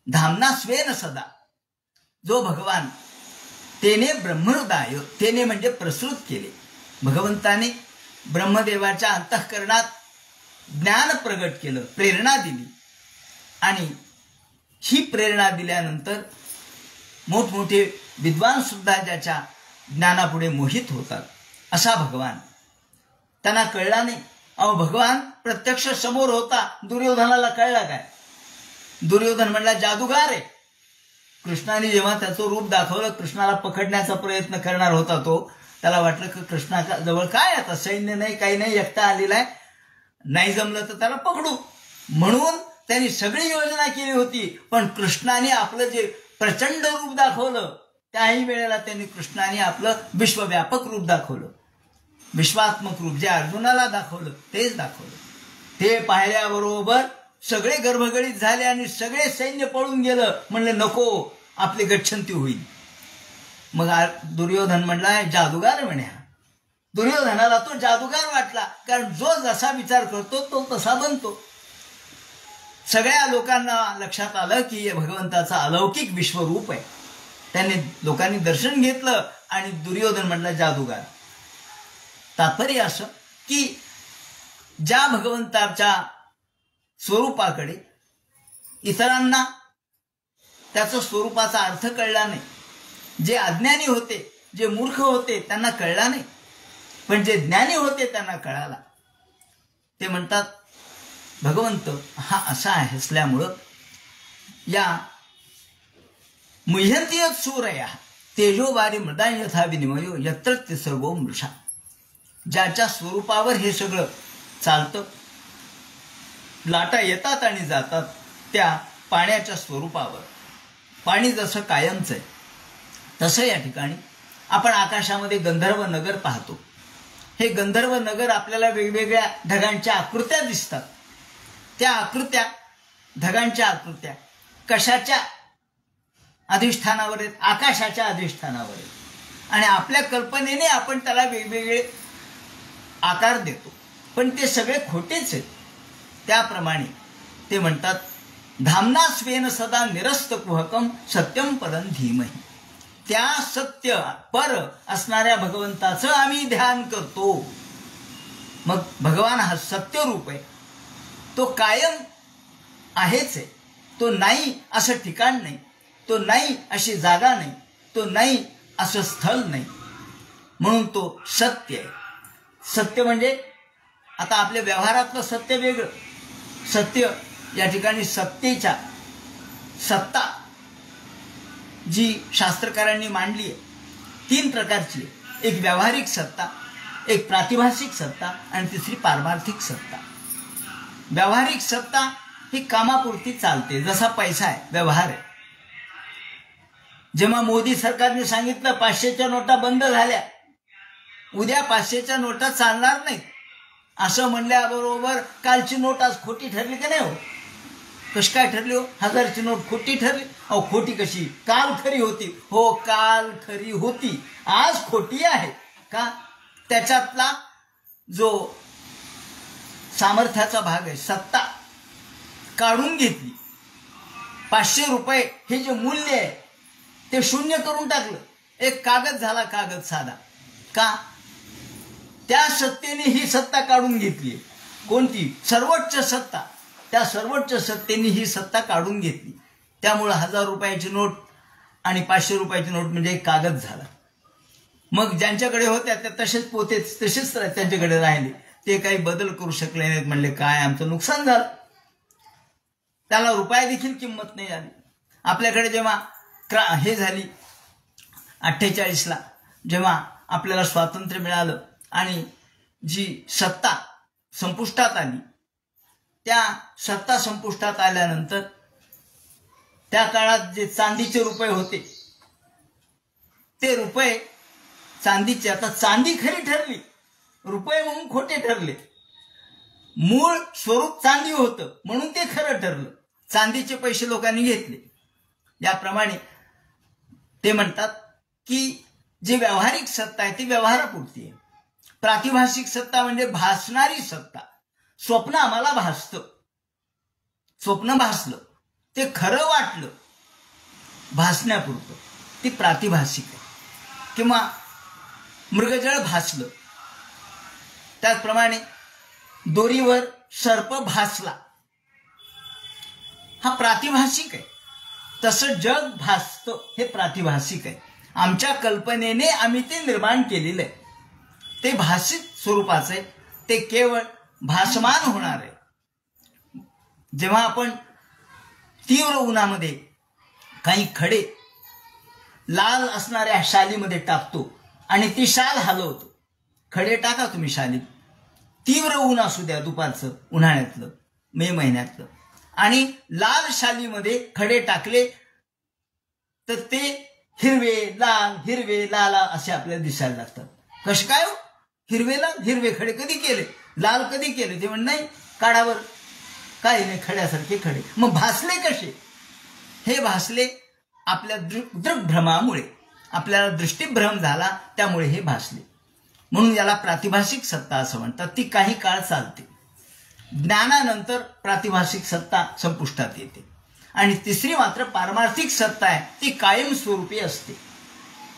धामना स्वेन सदा, जो भगवान तेने ब्रह्महृदाय, तेने म्हणजे प्रसृत केले. भगवंताने ब्रह्मदेवाच्या अंतःकरणात ज्ञान प्रगट केलं, प्रेरणा दिली. आणि ही प्रेरणा दिल्यानंतर मोठमोठे विद्वान सुद्धा ज्याच्या ज्ञानापुढे मोहित होतात, असा भगवान. त्यांना कळला नाही. अहो, भगवान प्रत्यक्ष समोर होता, दुर्योधनाला कळला काय? दुर्योधन म्हणला जादूगार आहे. कृष्णाने जेव्हा त्याचं रूप दाखवलं, कृष्णाला पकडण्याचा प्रयत्न करणार होता तो. त्याला वाटलं की कृष्णा जवळ काय आता सैन्य नाही, काही नाही, एकटा आलेला आहे, नाही जमलं तर त्याला पकडू. म्हणून त्यांनी सगळी योजना केली होती. पण कृष्णाने आपलं जे प्रचंड रूप दाखवलं, त्याही वेळेला त्यांनी कृष्णाने आपलं विश्वव्यापक रूप दाखवलं. विश्वात्मक रूप जे अर्जुनाला दाखवलं तेच दाखवलं. ते पाहिल्याबरोबर सगळे गर्भगडीत झाले आणि सगळे सैन्य पळून गेलं. म्हणले नको, आपली गच्छंती होईल. मग दुर्योधन म्हणला जादूगार म्हणे. दुर्योधनाला तो जादूगार वाटला, कारण जो जसा विचार करतो तो तसा बनतो. सगळ्या लोकांना लक्षात आलं की हे भगवंताचं अलौकिक विश्वरूप आहे. त्यांनी लोकांनी दर्शन घेतलं आणि दुर्योधन म्हणला जादूगार. तात्पर्य असं की ज्या भगवंताच्या स्वरूपाकडे इतरांना त्याचं स्वरूपाचा अर्थ कळला नाही. जे अज्ञानी होते, जे मूर्ख होते त्यांना कळला नाही, पण जे ज्ञानी होते त्यांना कळाला. ते म्हणतात भगवंत हा असा असल्यामुळं या मुह्यंतीय सूरया तेजो वारी मृदा यथा विनिमयो यत्र तिसर्गो मृषा. ज्याच्या स्वरूपावर हे सगळं चालतं, लाटा येतात आणि जातात, त्या पाण्याच्या स्वरूपावर. पाणी जसं कायमचं आहे तसं या ठिकाणी आपण आकाशामध्ये गंधर्व नगर पाहतो. हे गंधर्व नगर आपल्याला वेगवेगळ्या ढगांच्या आकृत्या दिसतात. त्या आकृत्या ढगांच्या आकृत्या कशाच्या अधिष्ठानावर आहेत? आकाशाच्या अधिष्ठानावर आहेत. आणि आपल्या कल्पनेने आपण त्याला वेगवेगळे आकार देतो, पण ते सगळे खोटेच आहेत. त्याप्रमाणे ते म्हणतात, धामना स्वेन सदा निरस्त कुहकम सत्यम परम धीमहि. त्या सत्य पर असणाऱ्या भगवंताचं आम्ही ध्यान करतो. मग भगवान हा सत्य रूप आहे, तो कायम आहेच आहे. तो नाही असं ठिकाण नाही, तो नाही अशी जागा नाही, तो नाही असं स्थळ नाही, म्हणून तो सत्य आहे. सत्य म्हणजे आता आपल्या व्यवहारातलं सत्य वेगळं. सत्य या ठिकाणी सत्तेच्या सत्ता जी शास्त्रकारांनी मांडली आहे 3 प्रकारची आहे. एक व्यावहारिक सत्ता, एक प्रातिभाषिक सत्ता आणि तिसरी पारमार्थिक सत्ता. व्यावहारिक सत्ता ही कामापुरती चालते, जसा पैसा आहे, व्यवहार आहे. जेव्हा मोदी सरकारने सांगितलं 500च्या नोटा बंद झाल्या, उद्या 500च्या नोटा चालणार नाहीत असं म्हणल्याबरोबर कालची नोट आज खोटी ठरली का नाही हो? कशी काय ठरली हो? 1000ची नोट खोटी ठरली. अहो खोटी कशी? काल खरी होती. हो, काल खरी होती, आज खोटी आहे का? त्याच्यातला जो सामर्थ्याचा भाग आहे, सत्ता काढून घेतली. 500 रुपये हे जे मूल्य आहे ते शून्य करून टाकलं. एक कागद झाला, कागद साधा. का? त्या सत्तेने ही सत्ता काढून घेतली. कोणती? सर्वोच्च सत्ता. त्या सर्वोच्च सत्तेने ही सत्ता काढून घेतली. त्यामुळे 1000 रुपयाची नोट आणि 500 रुपयाची नोट म्हणजे एक कागद झाला. मग ज्यांच्याकडे होत्या त्या तसेच पोतेच तसेच त्यांच्याकडे राहिले, ते काही बदल करू शकले नाहीत. म्हणले काय आमचं नुकसान झालं, त्याला रुपया देखील किंमत नाही आली. आपल्याकडे जेव्हा हे झाली 48ला, जेव्हा आपल्याला स्वातंत्र्य मिळालं आणि जी सत्ता संपुष्टात आली, त्या सत्ता संपुष्टात आल्यानंतर त्या काळात जे चांदीचे रुपये होते ते रुपये चांदीचे, आता चांदी खरी ठरली, रुपये म्हणून खोटे ठरले. मूळ स्वरूप चांदी होतं म्हणून ते खरं ठरलं. चांदीचे पैसे लोकांनी घेतले. याप्रमाणे ते म्हणतात की जी व्यावहारिक सत्ता आहे ती व्यवहारापुरती आहे. प्रातिभाषिक सत्ता म्हणजे भासणारी सत्ता. स्वप्न आम्हाला भासतं, स्वप्न भासलं, ते खरं वाटलं भासण्यापुरतं, ती प्रातिभाषिक आहे. किंवा मृगजळ भासलं, त्याचप्रमाणे दोरीवर सर्प भासला, हा प्रातिभाषिक आहे. तसं जग भासतं हे प्रातिभाषिक आहे. आमच्या कल्पनेने आम्ही ते निर्माण केलेलं आहे. ते भाषिक स्वरूपाचं आहे, ते केवळ भासमान होणार आहे. जेव्हा आपण तीव्र उन्हामध्ये काही खडे लाल असणाऱ्या शालीमध्ये टाकतो आणि ती शाल हलवतो. खडे टाका तुम्ही शालीत, तीव्र ऊन असू द्या, दुपारचं, उन्हाळ्यातलं, मे महिन्यातलं, आणि लाल शालीमध्ये खडे टाकले तर ते हिरवे लाल असे आपल्याला दिसायला लागतात. कसे काय हो? हिरवे लाल, हिरवे खडे कधी केले, लाल कधी केले? ते म्हण नाही, काढावर काही नाही, खड्यासारखे खडे. मग भासले कसे? हे भासले आपल्या दृग्भ्रमामुळे, आपल्याला दृष्टीभ्रम झाला त्यामुळे हे भासले. म्हणून याला प्रातिभाषिक सत्ता असं म्हणतात. ती काही काळ चालते, ज्ञानानंतर प्रातिभाषिक सत्ता संपुष्टात येते. आणि तिसरी मात्र पारमार्थिक सत्ता आहे, ती कायमस्वरूपी असते.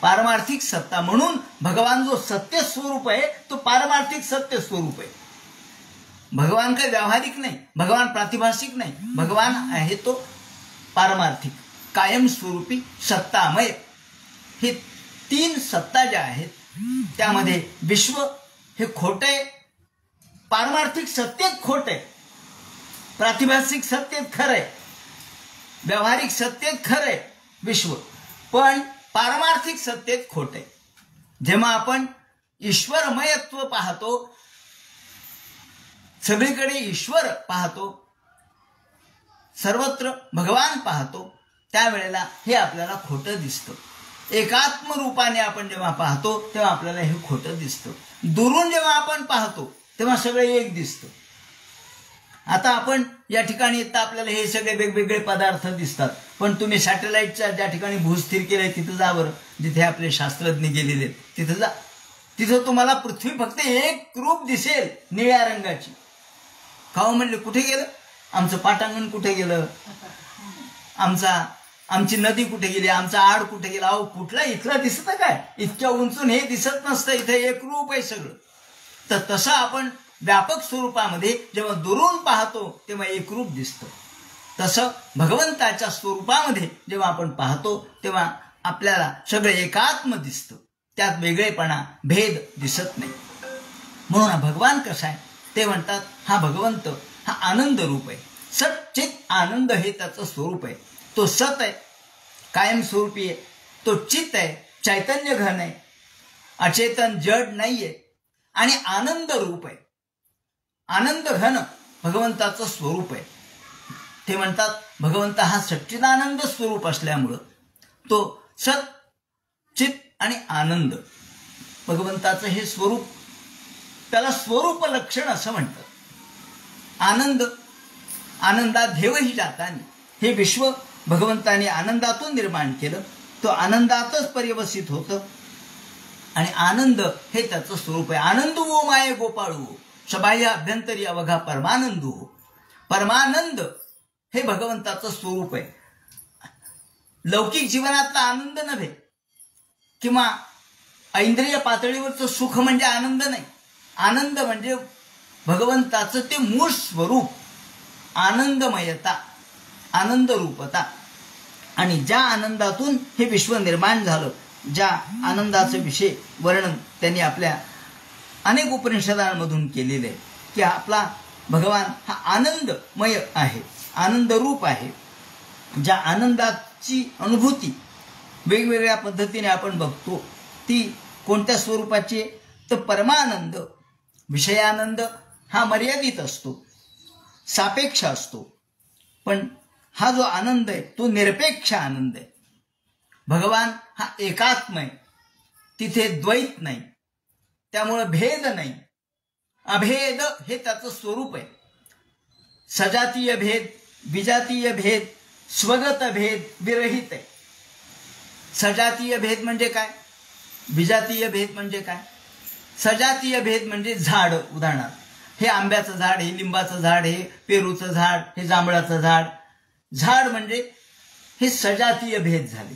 पारमार्थिक सत्ता म्हणून भगवान जो सत्य स्वरूप आहे तो पारमार्थिक सत्य स्वरूप आहे. भगवान काही व्यावहारिक नाही, भगवान प्रातिभाषिक नाही, भगवान आहे तो पारमार्थिक कायमस्वरूपी सत्तामय. हे 3 सत्ता ज्या आहेत त्यामध्ये विश्व हे खोट आहे, पारमार्थिक सत्तेत खोट आहे, प्रातिभाषिक सत्तेत खरं आहे, व्यावहारिक सत्तेत खरं आहे विश्व, पण पारमार्थिक सत्तेत खोट आहे. जेव्हा आपण ईश्वरमयत्व पाहतो, सगळीकडे ईश्वर पाहतो, सर्वत्र भगवान पाहतो, त्यावेळेला हे आपल्याला खोटं दिसतं. एकात्म रूपाने आपण जेव्हा पाहतो तेव्हा आपल्याला हे खोटं दिसतं. दुरून जेव्हा आपण पाहतो तेव्हा सगळं एक दिसतं. आता आपण या ठिकाणी येता आपल्याला हे सगळे वेगवेगळे पदार्थ दिसतात, पण तुम्ही सॅटेलाइटच्या ज्या ठिकाणी भूस्थिर केलंय तिथं जा बरं, जिथे आपले शास्त्रज्ञ गेलेले तिथं जा. तिथं तुम्हाला पृथ्वी फक्त एक रूप दिसेल निळ्या रंगाची. खाऊ म्हणले कुठे गेलं, आमचं पाटांगण कुठे गेलं, आमची नदी कुठे गेली, आमचा आड कुठे गेला. अहो कुठला इथला दिसत काय, इतक्या उंचून हे दिसत नसतं, इथे एक रूप आहे सगळं. तर तसं आपण व्यापक स्वरूपामध्ये जेव्हा दुरून पाहतो तेव्हा एक रूप दिसतं. तसं भगवंताच्या स्वरूपामध्ये जेव्हा आपण पाहतो तेव्हा आपल्याला सगळं एकात्म दिसतं, त्यात वेगळेपणा भेद दिसत नाही. म्हणून हा भगवान कसा आहे ते म्हणतात, हा भगवंत हा आनंद रूप आहे. सच्चित आनंद हे त्याचं स्वरूप आहे. तो सत आहे, कायमस्वरूपी आहे. तो चित आहे, चैतन्य घन आहे, अचेतन जड नाहीये आणि आनंद रूप आहे. आनंद घन भगवंताचं स्वरूप आहे. ते म्हणतात भगवंत हा सच्चिदानंद स्वरूप असल्यामुळं तो सत चित आणि आनंद भगवंताचं हे स्वरूप, त्याला स्वरूप लक्षण असं म्हणतात. आनंद, आनंदात देवही जातानी, हे विश्व भगवंताने आनंदातून निर्माण केलं. तो आनंदातच पर्यवसित होतं आणि आनंद हे त्याचं स्वरूप आहे. आनंद वो माये गोपाळू सबाह्य अभ्यंतरी अवघा परमानंद हो. परमानंद हे भगवंताचं स्वरूप आहे. लौकिक जीवनातला आनंद नव्हे किंवा ऐंद्रिय पातळीवरचं सुख म्हणजे आनंद नाही. आनंद म्हणजे भगवंताचं ते मूळ स्वरूप, आनंदमयता, आनंद रूपता. आणि ज्या आनंदातून हे विश्व निर्माण झालं, ज्या आनंदाचे विषय वर्णन त्यांनी आपल्या अनेक उपनिषदांमधून केलेले आहे की आपला भगवान हा आनंदमय आहे, आनंद रूप आहे. ज्या आनंदाची अनुभूती वेगवेगळ्या पद्धतीने आपण बघतो ती कोणत्या स्वरूपाची, तर परमानंद. विषयानंद हा मर्यादित असतो, सापेक्ष असतो, पण हा जो आनंद आहे तो निरपेक्ष आनंद आहे. भगवान हा एकात्म आहे, तिथे द्वैत नाही, त्यामुळे भेद नाही. अभेद हे त्याचं स्वरूप आहे. सजातीय भेद, विजातीय भेद, स्वगत भेद विरहित आहे. सजातीय भेद म्हणजे काय, विजातीय भेद म्हणजे काय. सजातीय भेद म्हणजे झाड, उदाहरणार्थ हे आंब्याचं झाड, हे लिंबाचं झाड, हे पेरूचं झाड, हे जांभळाचं झाड. झाड म्हणजे हे सजातीय भेद झाले.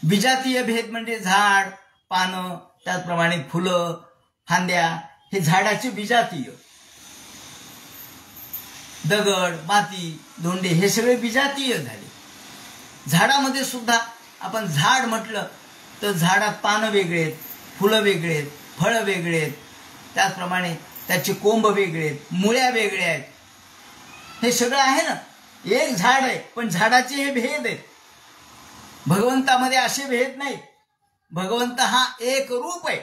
विजातीय भेद म्हणजे झाड, पानं, त्याचप्रमाणे फुलं, फांद्या, हे झाडाचे विजातीय. दगड, माती, धोंडे हे सगळे विजातीय झाले. झाडामध्ये सुद्धा आपण झाड म्हटलं तर झाडात पानं वेगळे आहेत, फुलं वेगळे आहेत, फळं वेगळे आहेत, त्याचप्रमाणे त्याचे कोंब वेगळे आहेत, मुळ्या वेगळ्या आहेत. हे सगळं आहे ना, एक झाड आहे पण झाडाचे हे भेद आहेत. भगवंतामध्ये असे भेद नाहीत. भगवंत हा एक रूप आहे,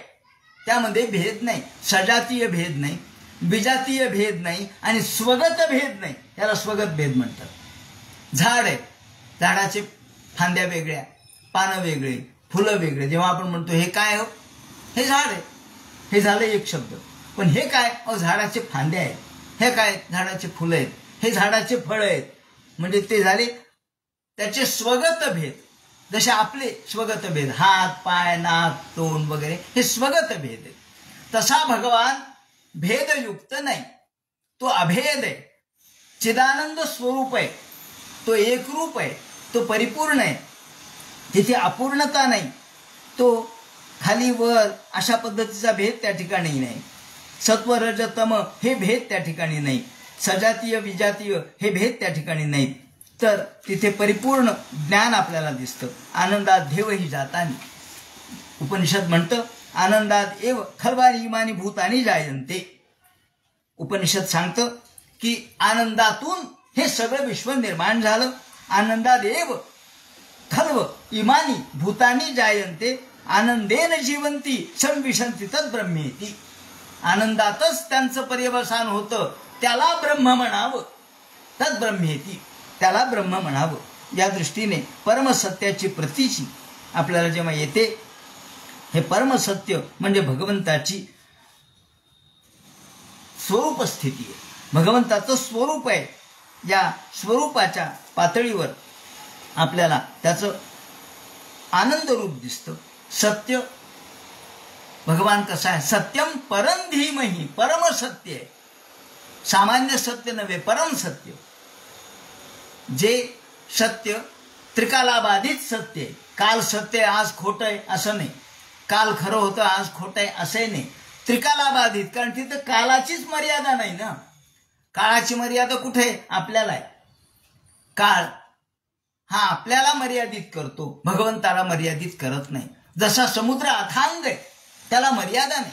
त्यामध्ये भेद नाही. सजातीय भेद नाही, विजातीय भेद नाही आणि स्वगत भेद नाही. याला स्वगत भेद म्हणतात. झाड आहे, झाडाचे फांद्या वेगळ्या, पानं वेगळे, फुलं वेगळे. जेव्हा आपण म्हणतो हे काय हो, हे झाड आहे, हे झालं एक शब्द. पण हे काय, झाडाचे फांद्या आहेत. हे काय, झाडाचे फुलं आहेत, हे झाडाचे फळं आहेत. म्हणजे ते झाले त्याचे स्वगत भेद. जसे आपले स्वगत भेद, हात, पाय, नाक, तोंड वगैरे हे स्वगत भेद आहे. तसा भगवान भेदयुक्त नाही, तो अभेद आहे, चिदानंद स्वरूप आहे, तो एकरूप आहे, तो परिपूर्ण आहे. तिथे अपूर्णता नाही, तो खाली वर अशा पद्धतीचा भेद त्या ठिकाणी नाही. सत्व रज तम हे भेद त्या ठिकाणी नाही. सजातीय विजातीय हे भेद त्या ठिकाणी नाहीत. तर तिथे परिपूर्ण ज्ञान आपल्याला दिसतं. आनंदात देवही जातानी, उपनिषद म्हणतं आनंदात एव खलवारी इमानी भूतानी जायंते. उपनिषद सांगतं की आनंदातून हे सगळं विश्व निर्माण झालं. आनंदात एव खल्व इमानी भूतानी जायंते आनंदेन जीवंती संविशंती तद ब्रह्मेती. आनंदातच त्यांचं पर्यवसान होतं, त्याला ब्रह्म म्हणावं. तद ब्रह्मेती, त्याला ब्रह्म म्हणावं. या दृष्टीने परमसत्याची प्रतीची आपल्याला जेव्हा येते, हे परमसत्य म्हणजे भगवंताची स्वरूप स्थिती आहे. भगवंताचं स्वरूप आहे. या स्वरूपाच्या पातळीवर आपल्याला त्याचं आनंद रूप दिसतं. सत्य भगवान कसं आहे? सत्यम परम धीमहि, परम सत्य आहे. सामान्य सत्य नव्हे, परम सत्य. जे सत्य त्रिकालाबाधित सत्य आहे. काल सत्य आहे, आज खोटं आहे असं नाही. काल खरं होतं, आज खोटं आहे असंही नाही. त्रिकालाबाधित, कारण तिथं कालाचीच मर्यादा नाही ना. काळाची मर्यादा कुठे आहे? आपल्याला आहे. काळ हा आपल्याला मर्यादित करतो, भगवंताला मर्यादित करत नाही. जसा समुद्र अथांग आहे, त्याला मर्यादा नाही.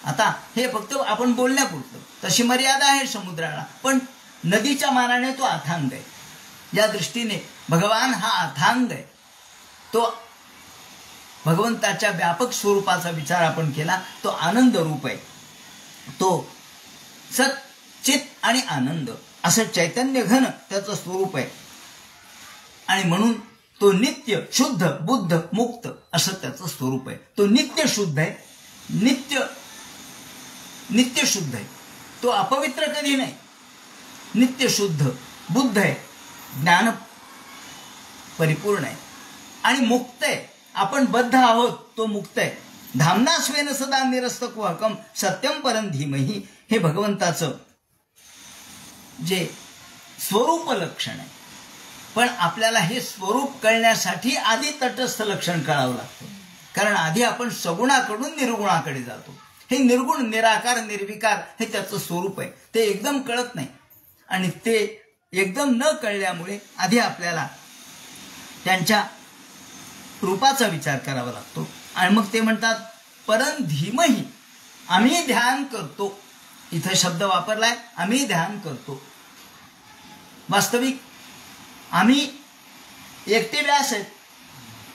आता हे फक्त आपण बोलण्यापुरतं, तशी मर्यादा आहे समुद्राला, पण नदीच्या मानाने तो अथांग आहे. या दृष्टीने भगवान हा अथांग आहे. तो भगवंताच्या व्यापक स्वरूपाचा विचार आपण केला, तो आनंद रूप आहे. तो सत चित आणि आनंद असं चैतन्य घन त्याचं स्वरूप आहे. आणि म्हणून तो नित्य शुद्ध बुद्ध मुक्त असं त्याचं स्वरूप आहे. तो नित्य शुद्ध आहे, नित्य शुद्ध आहे. तो अपवित्र कधी नाही. नित्य शुद्ध बुद्ध आहे, ज्ञान परिपूर्ण आहे आणि मुक्त आहे. आपण बद्ध आहोत, तो मुक्त आहे. धामना स्वेन सदा निरस्त कुहकम सत्यम परम धीमहि, हे भगवंताचं जे स्वरूप लक्षण आहे. पण आपल्याला हे स्वरूप कळण्यासाठी आधी तटस्थ लक्षण कळावं लागतं. कारण आधी आपण सगुणाकडून निर्गुणाकडे जातो. हे निर्गुण, निराकार, निर्विकार हे त्याचं स्वरूप आहे. ते एकदम कळत नाही आणि ते एकदम न कळल्यामुळे आधी आपल्याला त्यांच्या रूपाचा विचार करावा लागतो. आणि मग ते म्हणतात परम धीमहि, आम्ही ध्यान करतो. इथं शब्द वापरलाय, आम्ही ध्यान करतो. वास्तविक आम्ही एकटे व्यास आहेत,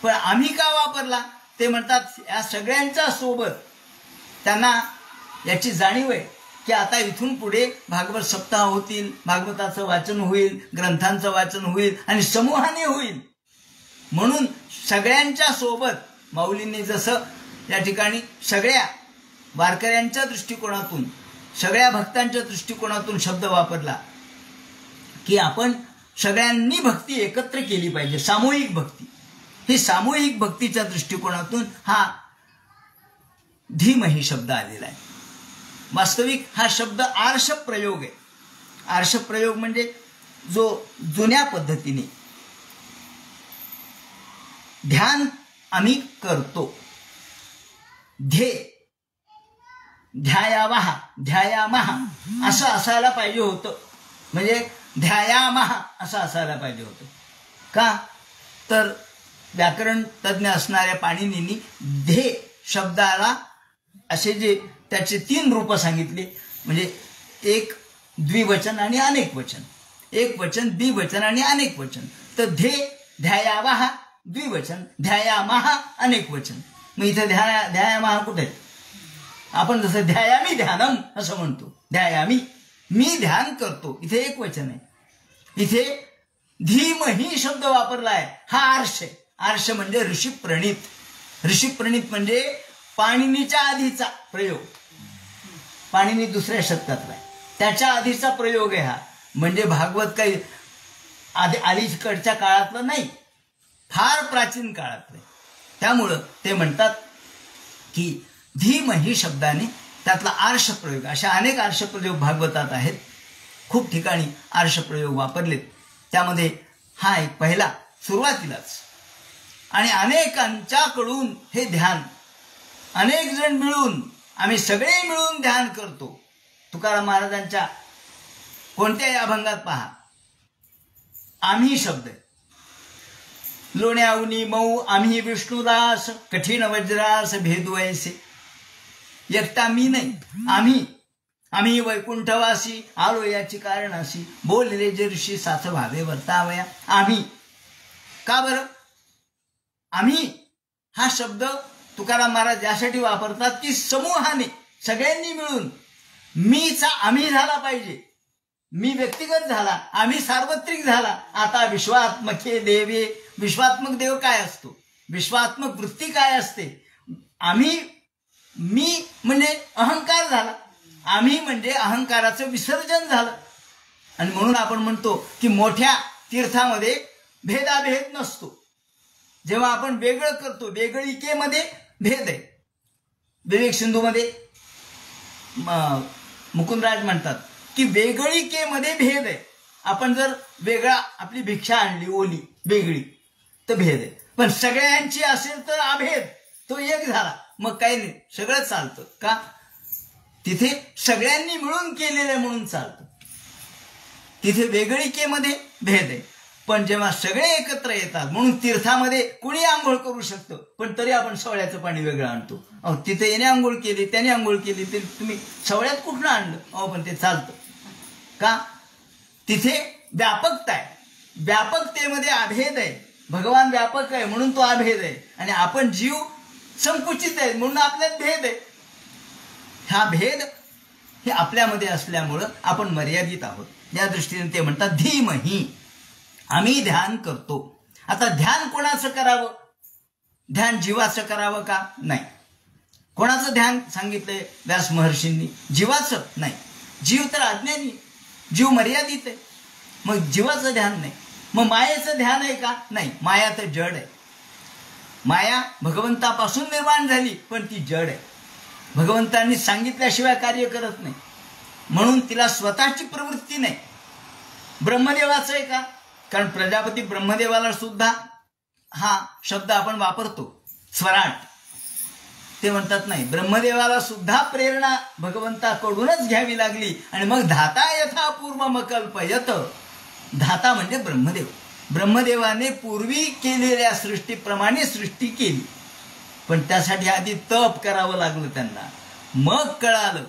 पण आम्ही का वापरला? ते म्हणतात या सगळ्यांच्या सोबत त्यांना याची जाणीव आहे की आता इथून पुढे भागवत सप्ताह होतील, भागवताचं वाचन होईल, ग्रंथांचं वाचन होईल आणि समूहाने होईल. म्हणून सगळ्यांच्या सोबत माऊलींनी जसं या ठिकाणी सगळ्या वारकऱ्यांच्या दृष्टिकोनातून, सगळ्या भक्तांच्या दृष्टिकोनातून शब्द वापरला की आपण सगळ्यांनी भक्ती एकत्र केली पाहिजे, सामूहिक भक्ती. ही सामूहिक भक्तीच्या दृष्टिकोनातून हा धीमहि शब्द आलेला आहे. वास्तविक हा शब्द आर्ष प्रयोग आहे. आर्ष प्रयोग म्हणजे जो जुन्या पद्धतीने ध्यान आम्ही करतो. ध्यायामहा असं असायला पाहिजे होतं. म्हणजे ध्यायामहा असं असायला पाहिजे होतं. का? तर व्याकरण तज्ज्ञ असणाऱ्या पाणिनींनी धे शब्दाला असे जे त्याचे 3 रूप सांगितले. म्हणजे एक द्विवचन आणि अनेक वचन, एक वचन, द्विवचन आणि अनेक वचन. तर ध्यायावहा द्विवचन, ध्यायामहा अनेक वचन. मग इथे ध्यायामहा कुठे? आपण जसं ध्यायामी ध्यानम असं म्हणतो, ध्यायामी मी ध्यान करतो, इथे एक वचन आहे. इथे धीमहि शब्द वापरला आहे. हा आर्ष आहे. आर्ष म्हणजे ऋषी प्रणित. ऋषी प्रणित म्हणजे पाणिनीच्या आधीचा प्रयोग. पाणिनी 2ऱ्या शतकातला आहे, त्याच्या आधीचा प्रयोग आहे हा. म्हणजे भागवत काही अलीकडच्या काळातलं नाही, फार प्राचीन काळातलं. त्यामुळं ते म्हणतात की धीमहि शब्दाने त्यातला आर्ष प्रयोग, अशा अनेक आर्ष प्रयोग भागवतात आहेत. खूप ठिकाणी आर्ष प्रयोग वापरलेत. त्यामध्ये हा एक पहिला सुरुवातीलाच. आणि अनेकांच्याकडून हे ध्यान, अनेक जण मिळून, आम्ही सगळे मिळून ध्यान करतो. तुकाराम महाराजांच्या कोणत्याही अभंगात पहा आम्ही शब्द. लोण्याऊनी मऊ आम्ही विष्णुदास, कठीण वज्रास भेदवैसे. एकटा मी नाही, आम्ही वैकुंठवासी आलो याची कारणाशी, बोलले जे ऋषी साथ भावे वर्तावया. आम्ही का बरं? आम्ही हा शब्द तुकाराम महाराज यासाठी वापरतात की समूहाने, सगळ्यांनी मिळून. मीचा आम्ही झाला पाहिजे. मी व्यक्तिगत झाला, आम्ही सार्वत्रिक झाला. आता विश्वात्मके देवे, विश्वात्मक देव काय असतो, विश्वात्मक वृत्ती काय असते. मी म्हणजे अहंकार झाला. आम्ही म्हणजे अहंकाराचं विसर्जन झालं. आणि म्हणून आपण म्हणतो की मोठ्या तीर्थामध्ये भेदाभेद नसतो. जेव्हा आपण वेगळं करतो, वेगळिकेमध्ये भेद आहे. विवेक सिंधूमध्ये मुकुंदराज म्हणतात की वेगळिकेमध्ये भेद आहे. आपण जर वेगळा आपली भिक्षा आणली ओली वेगळी तर भेद आहे, पण सगळ्यांची असेल तर अभेद, तो एक झाला, मग काही नाही, सगळं चालतं. का? तिथे सगळ्यांनी मिळून केलेलं म्हणून चालतं. तिथे वेगळिकेमध्ये भेद आहे. पण जेव्हा सगळे एकत्र येतात, म्हणून तीर्थामध्ये कुणी आंघोळ करू शकतं, पण तरी आपण सवळ्याचं पाणी वेगळं आणतो. अहो तिथे याने आंघोळ केली, त्याने आंघोळ केली, ते तुम्ही सवळ्यात कुठलं आणलं? अहो पण ते चालतं. का? तिथे व्यापकता आहे. व्यापकतेमध्ये अभेद आहे. भगवान व्यापक आहे म्हणून तो अभेद आहे, आणि आपण जीव संकुचित आहे म्हणून आपल्यात भेद आहे. हा भेद हे आपल्यामध्ये असल्यामुळं आपण मर्यादित आहोत. या दृष्टीने ते म्हणतात धीमहि, आम्ही ध्यान करतो. आता ध्यान कोणाचं करावं? ध्यान जीवाचं करावं का? नाही. कोणाचं ध्यान सांगितलंय व्यास महर्षींनी? जीवाचं नाही. जीव तर अज्ञानी, जीव मर्यादित आहे, मग जीवाचं ध्यान नाही. मग मायेचं ध्यान आहे का? नाही. माया तर जड आहे. माया भगवंतापासून निर्माण झाली, पण ती जड आहे. भगवंतांनी सांगितल्याशिवाय कार्य करत नाही, म्हणून तिला स्वतःची प्रवृत्ती नाही. ब्रह्मदेवाचं आहे का? कारण प्रजापती ब्रह्मदेवाला सुद्धा हा शब्द आपण वापरतो, स्वराट. ते म्हणतात नाही, ब्रह्मदेवाला सुद्धा प्रेरणा भगवंताकडूनच घ्यावी लागली. आणि मग धाता यथा पूर्वम कल्पयत. धाता म्हणजे ब्रह्मदेव. ब्रह्मदेवाने पूर्वी केलेल्या सृष्टीप्रमाणे सृष्टी केली, पण त्यासाठी आधी तप करावं लागलं त्यांना, मग कळालं.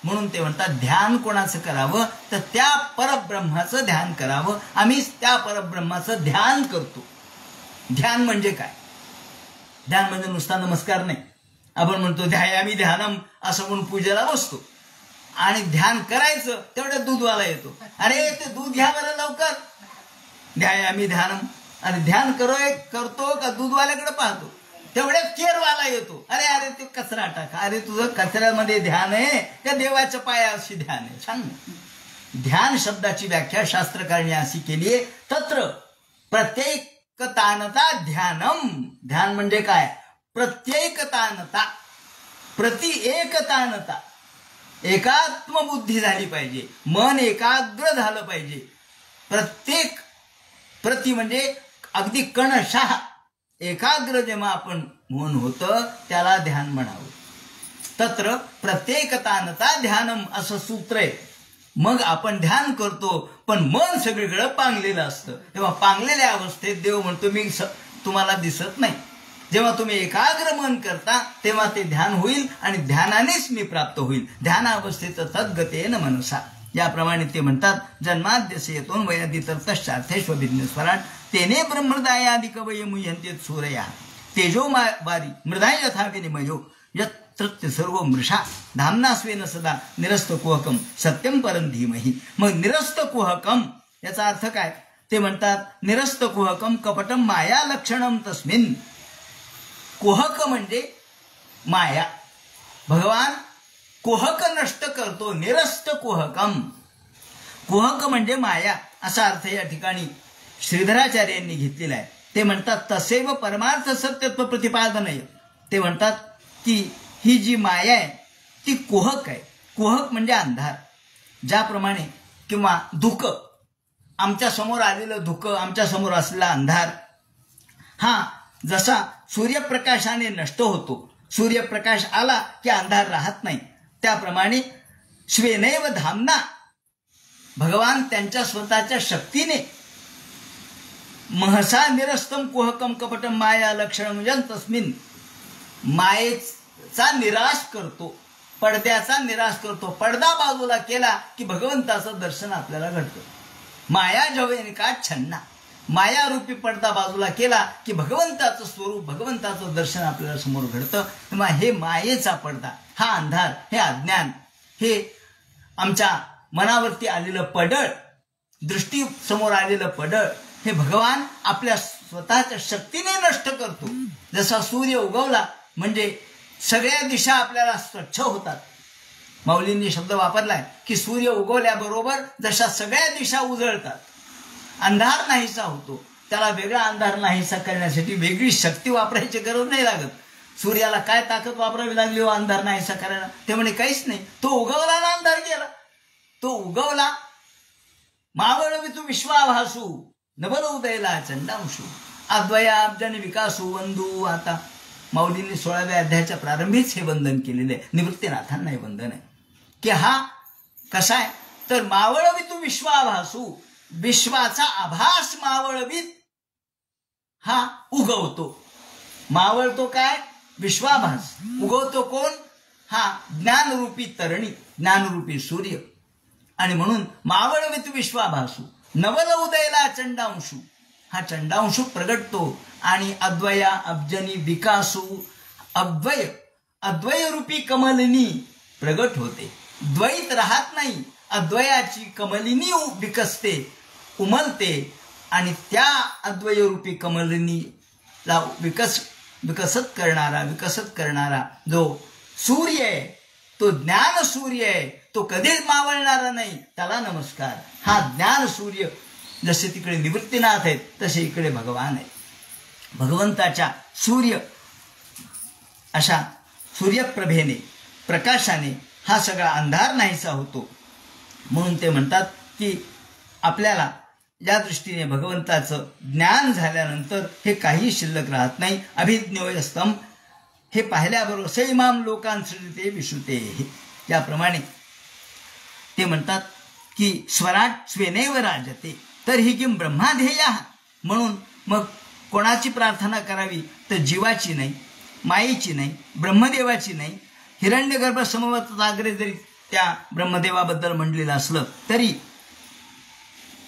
म्हणून ते म्हणतात ध्यान कोणाचं करावं? तर त्या परब्रह्माचं ध्यान करावं. आम्ही त्या परब्रह्माचं ध्यान करतो. ध्यान म्हणजे काय? ध्यान म्हणजे नुसता नमस्कार नाही. आपण म्हणतो ध्यायामी ध्यानम असं म्हणून पूजेला बसतो, आणि ध्यान करायचं तेवढ्या दूधवाला येतो. अरे ते दूध घ्या बरं लवकर. ध्यायामी ध्यानम, आणि ध्यान करतो का दूधवाल्याकडे पाहतो, तेवढ्यात केरवाला येतो. अरे अरे ते कचरा टाका. अरे तुझं कचऱ्यामध्ये ध्यान आहे त्या देवाच्या पायाशी ध्यान आहे? सांग ना. ध्यान शब्दाची व्याख्या शास्त्रकारांनी अशी केली आहे, तत्र प्रत्येकतानता ध्यानम. ध्यान म्हणजे काय? प्रत्येकतानता, प्रति एकतानता. एकात्म बुद्धी झाली पाहिजे, मन एकाग्र झालं पाहिजे. प्रत्येक प्रति म्हणजे अगदी कणशः एकाग्र जेव्हा आपण मन होतं त्याला ध्यान म्हणावं. तत्र प्रत्येकतानता ध्यानम असं सूत्र आहे. मग आपण ध्यान करतो, पण मन सगळीकडे पांगलेलं असतं. तेव्हा पांगलेल्या अवस्थेत देव म्हणतो मी तुम्हाला दिसत नाही. जेव्हा तुम्ही एकाग्र मन करता तेव्हा ते ध्यान होईल, आणि ध्यानानेच मी प्राप्त होईल. ध्यानावस्थेचं तद्गतेन मनसा. याप्रमाणे ते म्हणतात जन्माद्यसे येतोन वयादितर्थार्थेष्वभिज्ञ स्वराट तेने ब्रह्मदायादि कवये मुह्यन्ते सूरया तेजो वारी मृदा यथा विनिमयो यत्र सर्व मृषा धामना स्वेन सदा निरस्त कुहकम सत्यम परम धीमहि. मग निरस्त कुहकम याचा अर्थ काय? ते म्हणतात निरस्त कुहकम कपटम माया लक्षणम तस्मिन. कुहक म्हणजे माया. भगवान कुहक नष्ट करतो. निरस्त कुहकम. कुहक म्हणजे माया असा अर्थ या ठिकाणी श्रीधराचार्यांनी घेतलेला आहे. ते म्हणतात तसेव परमार्थ सत्यत्व प्रतिपादनय. ते म्हणतात की ही जी माया आहे ती कुहक आहे. कुहक म्हणजे अंधार. ज्याप्रमाणे किंवा धुकं, आमच्या समोर आलेलं धुकं, आमच्या समोर असलेला अंधार हा जसा सूर्यप्रकाशाने नष्ट होतो, सूर्यप्रकाश आला की अंधार राहत नाही, त्याप्रमाणे स्वेनैव धामना भगवान त्यांच्या स्वतःच्या शक्तीने महसा निरस्तम कुहकम कपटम माया लक्षणम तस्मिन मायेचा निराश करतो, पडद्याचा निराश करतो. पडदा बाजूला केला की भगवंताचं दर्शन आपल्याला घडतं. माया जवैनिका छन्ना. मायारूपी पडदा बाजूला केला की भगवंताचं स्वरूप, भगवंताचं दर्शन आपल्याला समोर घडतं. तेव्हा हे मायेचा पडदा, हा अंधार, हे अज्ञान, हे आमच्या मनावरती आलेलं पडळ, दृष्टी समोर आलेलं पडळ, हे भगवान आपल्या स्वतःच्या शक्तीने नष्ट करतो. जसा सूर्य उगवला म्हणजे सगळ्या दिशा आपल्याला स्वच्छ होतात. माऊलींनी शब्द वापरलाय की सूर्य उगवल्याबरोबर जशा सगळ्या दिशा उजळतात, अंधार नाहीसा होतो, त्याला वेगळा अंधार नाहीसा करण्यासाठी वेगळी शक्ती वापरायची गरज नाही लागत. सूर्याला काय ताकद वापरावी लागली हो अंधार नाहीसा करायला? ते म्हणे काहीच नाही, तो उगवला ना अंधार गेला. तो उगवला, मावळवी तू विश्वाभासू नभल उदयला चंडांशू अद्वयाब्जाने विकासू वंदू. आता माऊलींनी 16व्या अध्यायाच्या प्रारंभीच हे वंदन केलेले आहे. निवृत्तीनाथांना हे वंदन आहे की हा कसा आहे तर मावळवी तू विश्वाभासू, विश्वाचा आभास मावळवीत हा उगवतो. मावळतो काय? विश्वाभास. उगवतो कोण? हा ज्ञानरूपी तरणी, ज्ञानरूपी सूर्य. आणि म्हणून मावळवीत विश्वाभासू नवल उदयला चंडांशू, हा चंडांशू प्रगटतो आणि अद्वया अब्जनी विकासू, अद्वय अद्वयरूपी कमलिनी प्रगट होते. द्वैत राहत नाही, अद्वयाची कमलिनी विकसते, उमलते आणि त्या अद्वयरूपी कमलिनीला विकसित करणारा जो सूर्य आहे, तो ज्ञान सूर्य आहे, तो कधीच मावळणारा नाही, त्याला नमस्कार. हा ज्ञान सूर्य जसे तिकडे निवृत्तीनाथ आहेत तसे इकडे भगवान आहेत. भगवंताच्या सूर्य अशा सूर्यप्रभेने, प्रकाशाने हा सगळा अंधार नाहीसा होतो. म्हणून ते म्हणतात की आपल्याला या दृष्टीने भगवंताचं ज्ञान झाल्यानंतर हे काही शिल्लक राहत नाही. अभिज्ञोयस्तम हे पाहिल्याबरोबर सैमाम लोकांसृजते विश्रुते, याप्रमाणे ते म्हणतात की स्वराट स्वेनैव राजते तर ही किम ब्रह्माध्येया. म्हणून मग कोणाची प्रार्थना करावी तर जीवाची नाही, मायेची नाही, ब्रह्मदेवाची नाही. हिरण्यगर्भ समवताग्रे जरी त्या ब्रह्मदेवाबद्दल म्हणलेलं असलं तरी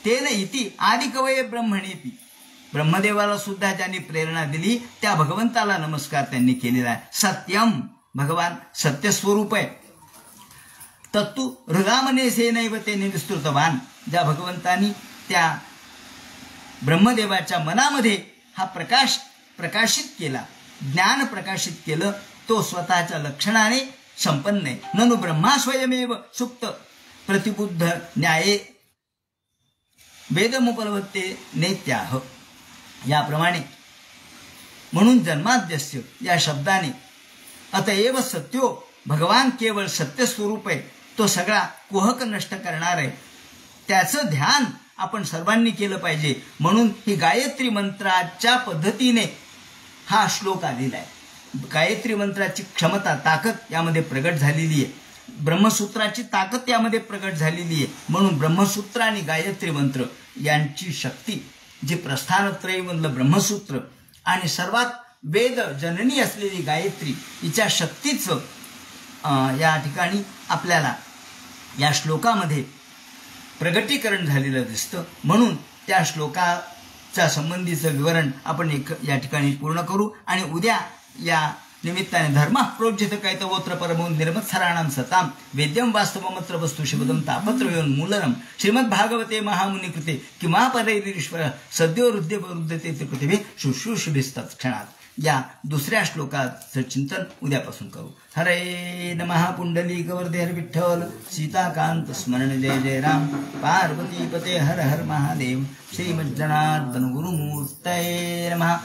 तेन इति आदिकवये ब्रह्मणेपी, ब्रह्मदेवाला सुद्धा ज्यांनी प्रेरणा दिली त्या भगवंताला नमस्कार त्यांनी केलेला आहे. सत्यम, भगवान सत्यस्वरूप आहे. तत्तु हृदामनेसेनैव तेने विस्तृतवान, ज्या भगवंतानी त्या ब्रह्मदेवाच्या मनामध्ये हा प्रकाश प्रकाशित केला, ज्ञान प्रकाशित केलं, तो स्वतःच्या लक्षणाने संपन्न आहे. ननु ब्रह्मा स्वयमेव सुप्त प्रतिबुद्ध न्याये वेदमुपलवत्ते नेत्याह, याप्रमाणे. म्हणून जन्माद्यस्य या शब्दाने अतएव सत्यो, भगवान केवळ सत्यस्वरूप आहे, तो सगळा कुहक नष्ट करणार आहे. त्याचं ध्यान आपण सर्वांनी केलं पाहिजे. म्हणून ही गायत्री मंत्राच्या पद्धतीने हा श्लोक आलेला आहे. गायत्री मंत्राची क्षमता, ताकद यामध्ये प्रगट झालेली आहे. ब्रह्मसूत्राची ताकद यामध्ये प्रगट झालेली आहे. म्हणून ब्रह्मसूत्र आणि गायत्री मंत्र यांची शक्ती, जे प्रस्थानत्रयीमधलं ब्रह्मसूत्र आणि सर्वात वेद जननी असलेली गायत्री, हिच्या शक्तीचं या ठिकाणी आपल्याला या श्लोकामध्ये प्रगटीकरण झालेलं दिसतं. म्हणून त्या श्लोकाच्या संबंधीचं विवरण आपण या ठिकाणी पूर्ण करू आणि उद्या या निमित्ताने धर्म प्रोज्यत कैतवोत्र परमो निर्मत्सराणां सताम वेद्यम वास्तवमत्र वस्तु शिवदम तापत्रयोन मूलनम श्रीमद्भागवते महामुनी कृते किमा परैरीश्वर सद्यो हृदय वरुद्धते कृते शुश्रूषभिस्तत् क्षणात. या दुसऱ्या श्लोकाचं चिंतन उद्यापासून करू. हरे नमः. पुंडलीकवर्धे हर विठ्ठल, सीताकांत स्मरण जय जय राम, पार्वतीपते हर हर महादेव, श्रीमज्जनार्दन गुरुमूर्तये नमः.